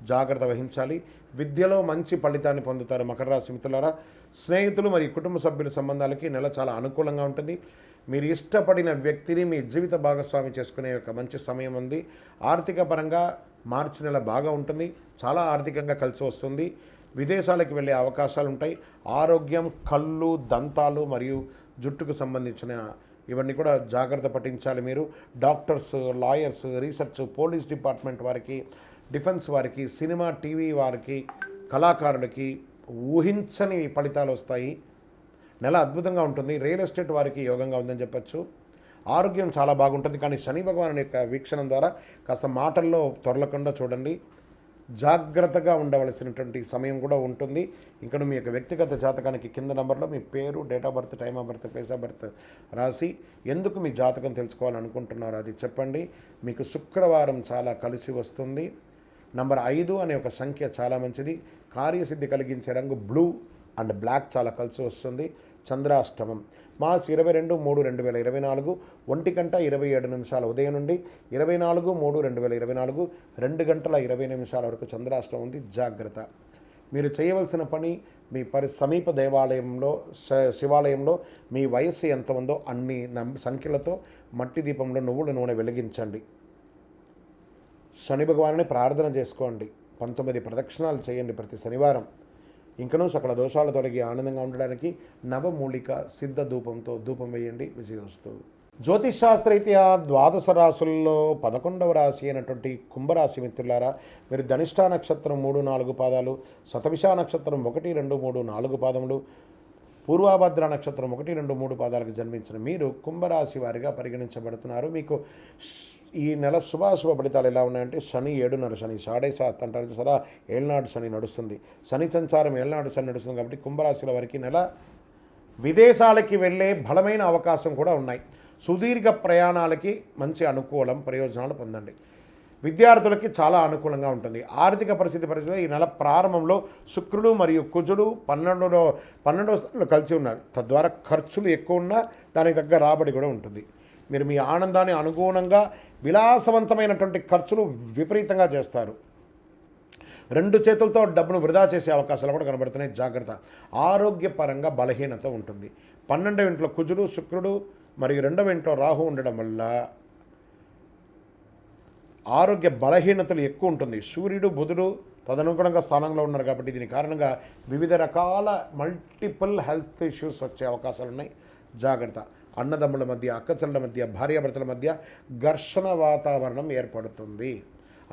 జాగ్రత్త వహించాలి. విద్యలో మంచి ఫలితాన్ని పొందుతారు మకర రాశి మిత్రులారా. స్నేహితులు మరియు కుటుంబ సభ్యుల సంబంధాలకి నెల చాలా అనుకూలంగా ఉంటుంది. మీరు ఇష్టపడిన వ్యక్తిని మీ జీవిత భాగస్వామి చేసుకునే ఒక మంచి సమయం ఉంది. ఆర్థిక పరంగా మార్చి నెల బాగా ఉంటుంది. చాలా ఆర్థికంగా కలిసి వస్తుంది. విదేశాలకు వెళ్ళే అవకాశాలు ఉంటాయి. ఆరోగ్యం, కళ్ళు, దంతాలు మరియు జుట్టుకు సంబంధించిన ఇవన్నీ కూడా జాగ్రత్త పట్టించాలి. మీరు doctors, lawyers, research, police department వారికి, డిఫెన్స్ వారికి, సినిమా, టీవీ వారికి, కళాకారులకి ఊహించని ఫలితాలు వస్తాయి. నెల అద్భుతంగా ఉంటుంది. రియల్ ఎస్టేట్ వారికి యోగంగా ఉందని చెప్పచ్చు. ఆరోగ్యం చాలా బాగుంటుంది. కానీ శని భగవాను యొక్క వీక్షణం ద్వారా కాస్త మాటల్లో తొరలకుండా చూడండి. జాగ్రత్తగా ఉండవలసినటువంటి సమయం కూడా ఉంటుంది. ఇక్కడ మీ యొక్క వ్యక్తిగత జాతకానికి కింద నెంబర్లో మీ పేరు, date of birth, time of birth, place of birth రాసి ఎందుకు మీ జాతకం తెలుసుకోవాలనుకుంటున్నారో అది చెప్పండి. మీకు శుక్రవారం చాలా కలిసి వస్తుంది. నంబర్ 5 అనే ఒక సంఖ్య చాలా మంచిది. కార్యసిద్ధి కలిగించే రంగు బ్లూ అండ్ బ్లాక్ చాలా కలిసి వస్తుంది. చంద్రాష్టమం మార్చి 22/3/2024 1:27 ఉదయం నుండి 24/3/2024 2:20 వరకు చంద్రాష్టమం ఉంది. జాగ్రత్త. మీరు చేయవలసిన పని మీ సమీప దేవాలయంలో, శివాలయంలో మీ వయస్సు ఎంత ఉందో అన్ని సంఖ్యలతో మట్టి దీపంలో నువ్వుల నూనె వెలిగించండి. శని భగవాన్ని ప్రార్థన చేసుకోండి. 19 ప్రదక్షిణాలు చేయండి ప్రతి శనివారం. ఇంకనూ సకల దోషాలు తొలగి ఆనందంగా ఉండడానికి నవమూలిక సిద్ధ ధూపంతో ధూపం వేయండి. విజయోస్తు. జ్యోతిషాస్త్రరీత్యా ద్వాదశ రాశుల్లో 11వ రాశి అయినటువంటి కుంభరాశి మిత్రులారా, మీరు ధనిష్ఠా నక్షత్రం 3-4 పాదాలు, శతభిష నక్షత్రం 1-2-3-4 పాదములు, పూర్వాభద్ర నక్షత్రం 1-2-3 పాదాలకు జన్మించిన మీరు కుంభరాశి వారిగా పరిగణించబడుతున్నారు. మీకు ఈ నెల శుభాశుభ ఫలితాలు ఎలా ఉన్నాయంటే, శని 7.5 శని 7.5 అంటారు చూసారా, ఏళ్ళనాడు శని నడుస్తుంది. శని సంచారం ఏళ్ళనాడు శని నడుస్తుంది కాబట్టి కుంభరాశుల వారికి నెల విదేశాలకి వెళ్ళే బలమైన అవకాశం కూడా ఉన్నాయి. సుదీర్ఘ ప్రయాణాలకి మంచి అనుకూలం, ప్రయోజనాలు పొందండి. విద్యార్థులకి చాలా అనుకూలంగా ఉంటుంది. ఆర్థిక పరిస్థితి ఈ నెల ప్రారంభంలో శుక్రుడు మరియు కుజుడు 12వ స్థానంలో కలిసి ఉన్నారు. తద్వారా ఖర్చులు ఎక్కువ ఉన్నా దానికి తగ్గ రాబడి కూడా ఉంటుంది. మీరు మీ ఆనందాన్ని అనుగుణంగా విలాసవంతమైనటువంటి ఖర్చులు విపరీతంగా చేస్తారు. 2 చేతులతో డబ్బును వృధా చేసే అవకాశాలు కూడా కనబడుతున్నాయి. జాగ్రత్త. ఆరోగ్యపరంగా బలహీనత ఉంటుంది. 12వ ఇంట్లో కుజుడు, శుక్రుడు మరియు 2వ ఇంట్లో రాహు ఉండడం వల్ల ఆరోగ్య బలహీనతలు ఎక్కువ ఉంటుంది. సూర్యుడు, బుధుడు తదనుగుణంగా స్థానంలో ఉన్నారు కాబట్టి దీని కారణంగా వివిధ రకాల మల్టిపుల్ హెల్త్ ఇష్యూస్ వచ్చే అవకాశాలు ఉన్నాయి. జాగ్రత్త. అన్నదమ్ముల మధ్య, అక్కచెల్లెల మధ్య, భార్యాభర్తల మధ్య ఘర్షణ వాతావరణం ఏర్పడుతుంది.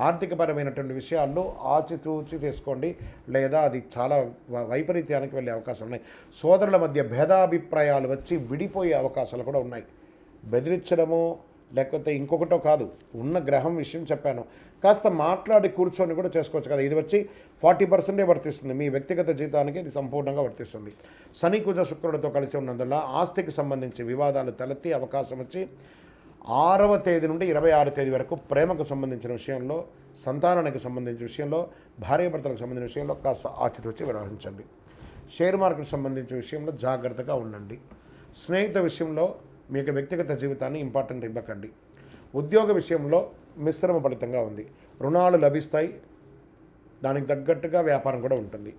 ఆర్థికపరమైనటువంటి విషయాల్లో ఆచితూచి చేసుకోండి, లేదా అది చాలా వైపరీత్యానికి వెళ్ళే అవకాశాలు ఉన్నాయి. సోదరుల మధ్య భేదాభిప్రాయాలు వచ్చి విడిపోయే అవకాశాలు కూడా ఉన్నాయి. బెదిరించడము లేకపోతే ఇంకొకటో కాదు, ఉన్న గ్రహం విషయం చెప్పాను, కాస్త మాట్లాడి కూర్చొని కూడా చేసుకోవచ్చు కదా. ఇది వచ్చి 40% వర్తిస్తుంది. మీ వ్యక్తిగత జీవితానికి ఇది సంపూర్ణంగా వర్తిస్తుంది. శని, కుజ, శుక్రుడితో కలిసి ఉన్నందువల్ల ఆస్తికి సంబంధించి వివాదాలు తలెత్తే అవకాశం వచ్చి 6వ తేదీ నుండి 26వ తేదీ వరకు ప్రేమకు సంబంధించిన విషయంలో, సంతానానికి సంబంధించిన విషయంలో, భార్యాభర్తలకు సంబంధించిన విషయంలో కాస్త ఆచితూచి వ్యవహరించండి. షేర్ మార్కెట్ సంబంధించిన విషయంలో జాగ్రత్తగా ఉండండి. స్నేహిత విషయంలో మీ యొక్క వ్యక్తిగత జీవితాన్ని ఇంపార్టెంట్ ఇవ్వకండి. ఉద్యోగ విషయంలో మిశ్రమ ఫలితంగా ఉంది. రుణాలు లభిస్తాయి, దానికి తగ్గట్టుగా వ్యాపారం కూడా ఉంటుంది.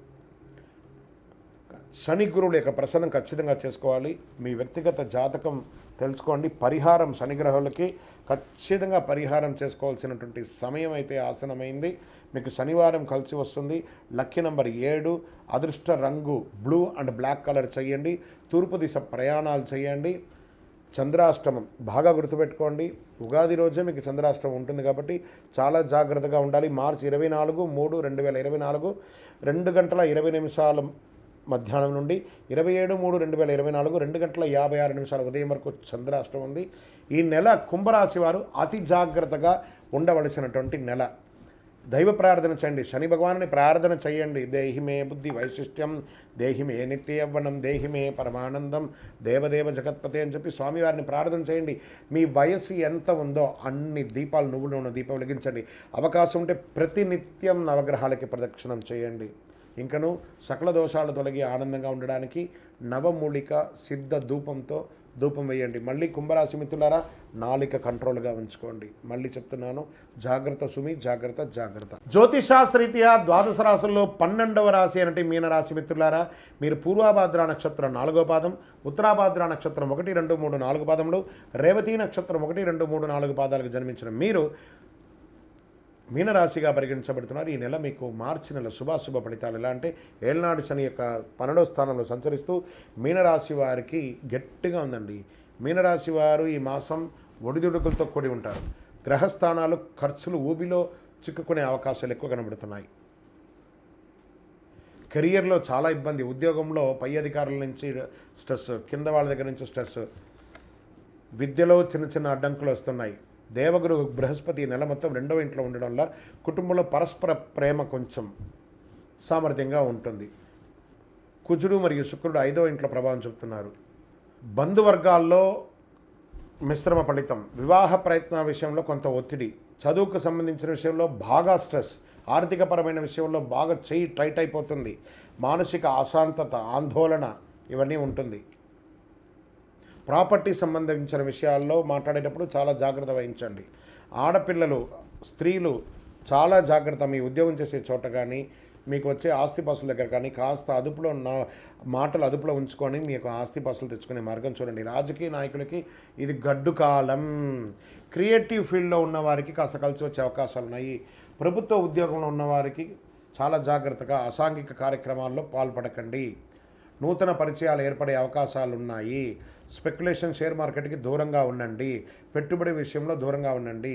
శని గురువుల యొక్క ప్రసన్నం ఖచ్చితంగా చేసుకోవాలి. మీ వ్యక్తిగత జాతకం తెలుసుకోండి. పరిహారం శనిగ్రహాలకి ఖచ్చితంగా పరిహారం చేసుకోవాల్సినటువంటి సమయం అయితే ఆసనమైంది. మీకు శనివారం కలిసి వస్తుంది. లక్కీ నెంబర్ 7, అదృష్ట రంగు బ్లూ అండ్ బ్లాక్ కలర్ చేయండి. తూర్పు దిశ ప్రయాణాలు చేయండి. చంద్రాష్టమం బాగా గుర్తుపెట్టుకోండి. ఉగాది రోజే మీకు చంద్రాష్టమం ఉంటుంది కాబట్టి చాలా జాగ్రత్తగా ఉండాలి. మార్చి 24/3/2024 2:20 మధ్యాహ్నం నుండి 27/3/2024 2:56 ఉదయం వరకు చంద్రాష్టమం ఉంది. ఈ నెల కుంభరాశి వారు అతి జాగ్రత్తగా ఉండవలసినటువంటి నెల. దైవ ప్రార్థన చేయండి. శని భగవానుని ప్రార్థన చేయండి. దేహిమే బుద్ధి వైశిష్ట్యం, దేహిమే నిత్య యవ్వనం, దేహిమే పరమానందం, దేవదేవ జగత్పతే అని చెప్పి స్వామివారిని ప్రార్థన చేయండి. మీ వయస్సు ఎంత ఉందో అన్ని దీపాలు నువ్వులు ఉన్న దీపం వెలిగించండి. అవకాశం ఉంటే ప్రతినిత్యం నవగ్రహాలకి ప్రదక్షిణం చేయండి. ఇంకను సకల దోషాలు తొలగి ఆనందంగా ఉండడానికి నవమూలిక సిద్ధ ధూపం వేయండి. మళ్ళీ కుంభరాశి మిత్రులారా, నాలిక కంట్రోల్గా ఉంచుకోండి. మళ్ళీ చెప్తున్నాను, జాగ్రత్త సుమి, జాగ్రత్త జాగ్రత్త. జ్యోతిషాస్త్రీత్యా ద్వాదశ రాశుల్లో 12వ రాశి అంటే మీనరాశి మిత్రులారా, మీరు పూర్వాభాద్ర నక్షత్రం 4వ పాదం, ఉత్తరాభాద్ర నక్షత్రం 1, 2, 3, 4 పాదములు, రేవతి నక్షత్రం 1, 2, 3, 4 పాదాలకు జన్మించిన మీరు మీనరాశిగా పరిగణించబడుతున్నారు. ఈ నెల మీకు మార్చి నెల శుభాశుభ ఫలితాలు ఎలా అంటే, ఏళ్నాడు శని యొక్క 12వ స్థానంలో సంచరిస్తూ మీనరాశి వారికి గట్టిగా ఉందండి. మీనరాశి వారు ఈ మాసం ఒడిదుడుకులతో కూడి ఉంటారు. గ్రహస్థానాలు ఖర్చులు ఊబిలో చిక్కుకునే అవకాశాలు ఎక్కువ కనబడుతున్నాయి. కెరియర్లో చాలా ఇబ్బంది, ఉద్యోగంలో పై అధికారుల నుంచి స్ట్రెస్, కింద వాళ్ళ దగ్గర నుంచి స్ట్రెస్, విద్యలో చిన్న అడ్డంకులు వస్తున్నాయి. దేవగురు బృహస్పతి నెల మొత్తం 2వ ఇంట్లో ఉండడం వల్ల కుటుంబంలో పరస్పర ప్రేమ కొంచెం సామర్థ్యంగా ఉంటుంది. కుజుడు మరియు శుక్రుడు 5వ ఇంట్లో ప్రభావం చూపుతున్నారు. బంధువర్గాల్లో మిశ్రమ ఫలితం, వివాహ ప్రయత్న విషయంలో కొంత ఒత్తిడి, చదువుకు సంబంధించిన విషయంలో బాగా స్ట్రెస్, ఆర్థికపరమైన విషయంలో బాగా చెయ్యి టైట్ అయిపోతుంది, మానసిక అశాంతత, ఆందోళన ఇవన్నీ ఉంటుంది. ప్రాపర్టీ సంబంధించిన విషయాల్లో మాట్లాడేటప్పుడు చాలా జాగ్రత్త వహించండి. ఆడపిల్లలు, స్త్రీలు చాలా జాగ్రత్త. మీ ఉద్యోగం చేసే చోట కానీ, మీకు వచ్చే ఆస్తిపాస్తుల దగ్గర కానీ కాస్త అదుపులో మాటలు అదుపులో ఉంచుకొని మీ యొక్క ఆస్తిపాస్తులు తెచ్చుకునే మార్గం చూడండి. రాజకీయ నాయకులకి ఇది గడ్డు కాలం. క్రియేటివ్ ఫీల్డ్లో ఉన్నవారికి కాస్త కలిసి వచ్చే అవకాశాలు ఉన్నాయి. ప్రభుత్వ ఉద్యోగంలో ఉన్నవారికి చాలా జాగ్రత్తగా అసాంఘిక కార్యక్రమాల్లో పాల్పడకండి. నూతన పరిచయాలు ఏర్పడే అవకాశాలు ఉన్నాయి. స్పెక్యులేషన్, షేర్ మార్కెట్కి దూరంగా ఉండండి. పెట్టుబడి విషయంలో దూరంగా ఉండండి.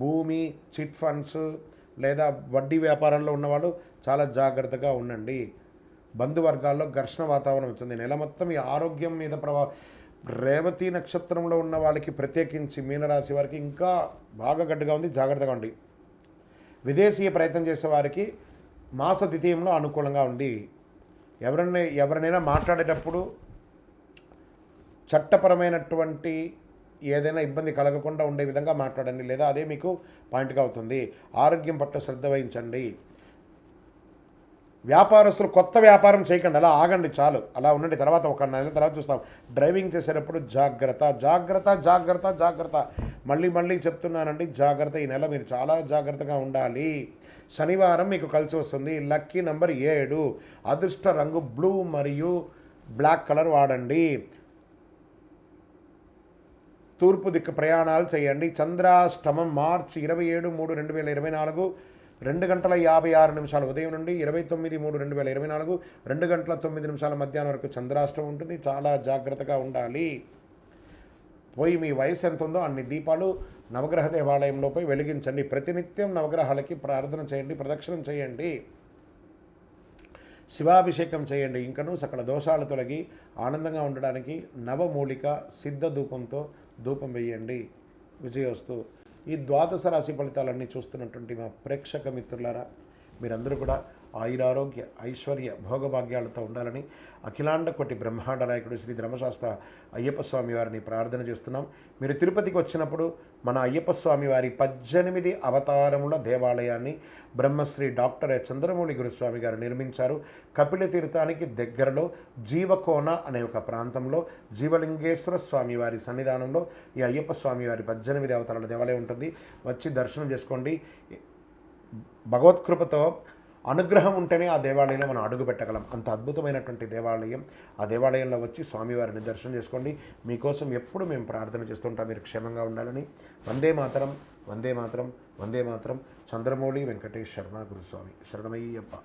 భూమి, చిట్ ఫండ్స్ లేదా వడ్డీ వ్యాపారాల్లో ఉన్నవాళ్ళు చాలా జాగ్రత్తగా ఉండండి. బంధువర్గాల్లో ఘర్షణ వాతావరణం వచ్చింది. నెల మొత్తం ఈ ఆరోగ్యం మీద రేవతి నక్షత్రంలో ఉన్న వాళ్ళకి ప్రత్యేకించి మీనరాశి వారికి ఇంకా బాగా గడ్డగా ఉంది. జాగ్రత్తగా ఉండి. విదేశీయ ప్రయత్నం చేసే వారికి మాస ద్వితీయంలో అనుకూలంగా ఉంది. ఎవరినైనా మాట్లాడేటప్పుడు చట్టపరమైనటువంటి ఏదైనా ఇబ్బంది కలగకుండా ఉండే విధంగా మాట్లాడండి, లేదా అదే మీకు పాయింట్గా అవుతుంది. ఆరోగ్యం పట్ల శ్రద్ధ వహించండి. వ్యాపారస్తులు కొత్త వ్యాపారం చేయకండి, అలా ఆగండి, చాలు అలా ఉండండి. తర్వాత ఒక నెల తర్వాత చూస్తాం. డ్రైవింగ్ చేసేటప్పుడు జాగ్రత్త జాగ్రత్త జాగ్రత్త జాగ్రత్త. మళ్ళీ చెప్తున్నానండి, జాగ్రత్త. ఈ నెల మీరు చాలా జాగ్రత్తగా ఉండాలి. శనివారం మీకు కలిసి వస్తుంది. లక్కీ నెంబర్ 7, అదృష్ట రంగు బ్లూ మరియు బ్లాక్ కలర్ వాడండి. తూర్పు దిక్కు ప్రయాణాలు చేయండి. చంద్రాష్టమం మార్చి 27/3/2024 2:56 ఉదయం నుండి 29/3/2024 2:09 మధ్యాహ్నం వరకు చంద్రాష్టమం ఉంటుంది. చాలా జాగ్రత్తగా ఉండాలి. పోయి మీ వయసు ఎంత ఉందో అన్ని దీపాలు నవగ్రహ దేవాలయంలో పోయి వెలిగించండి. ప్రతినిత్యం నవగ్రహాలకి ప్రార్థన చేయండి, ప్రదక్షిణం చేయండి, శివాభిషేకం చేయండి. ఇంకనూ సకల దోషాలు తొలగి ఆనందంగా ఉండడానికి నవమూలిక సిద్ధ ధూపం వేయండి. విజయోస్తు. ఈ ద్వాదశ రాశి ఫలితాలన్నీ చూస్తున్నటువంటి మా ప్రేక్షక మిత్రులారా, మీరందరూ కూడా ఆయురారోగ్య ఐశ్వర్య భోగభాగ్యాలతో ఉండాలని అఖిలాండ కోటి బ్రహ్మాండ నాయకుడు శ్రీ ధర్మశాస్త్ర అయ్యప్ప స్వామి వారిని ప్రార్థన చేస్తున్నాం. మీరు తిరుపతికి వచ్చినప్పుడు మన అయ్యప్ప స్వామి వారి 18 అవతారముల దేవాలయాన్ని బ్రహ్మశ్రీ డాక్టర్ చంద్రమౌళి గురుస్వామి గారు నిర్మించారు. కపిల తీర్థానికి దగ్గరలో జీవకోన అనే ఒక ప్రాంతంలో జీవలింగేశ్వర స్వామి వారి సన్నిధానంలో ఈ అయ్యప్ప స్వామి వారి 18 అవతారాల దేవాలయం ఉంటుంది. వచ్చి దర్శనం చేసుకోండి. భగవత్కృపతో అనుగ్రహం ఉంటేనే ఆ దేవాలయంలో మనం అడుగు పెట్టగలం. అంత అద్భుతమైనటువంటి దేవాలయం. ఆ దేవాలయంలో వచ్చి స్వామివారిని దర్శనం చేసుకోండి. మీకోసం ఎప్పుడు మేము ప్రార్థన చేస్తుంటాం, మీరు క్షేమంగా ఉండాలని. వందే మాతరం, వందే మాతరం, వందే మాతరం. చంద్రమౌళి వెంకటేష్ శర్మ గురుస్వామి. శరణమయ్యప్ప.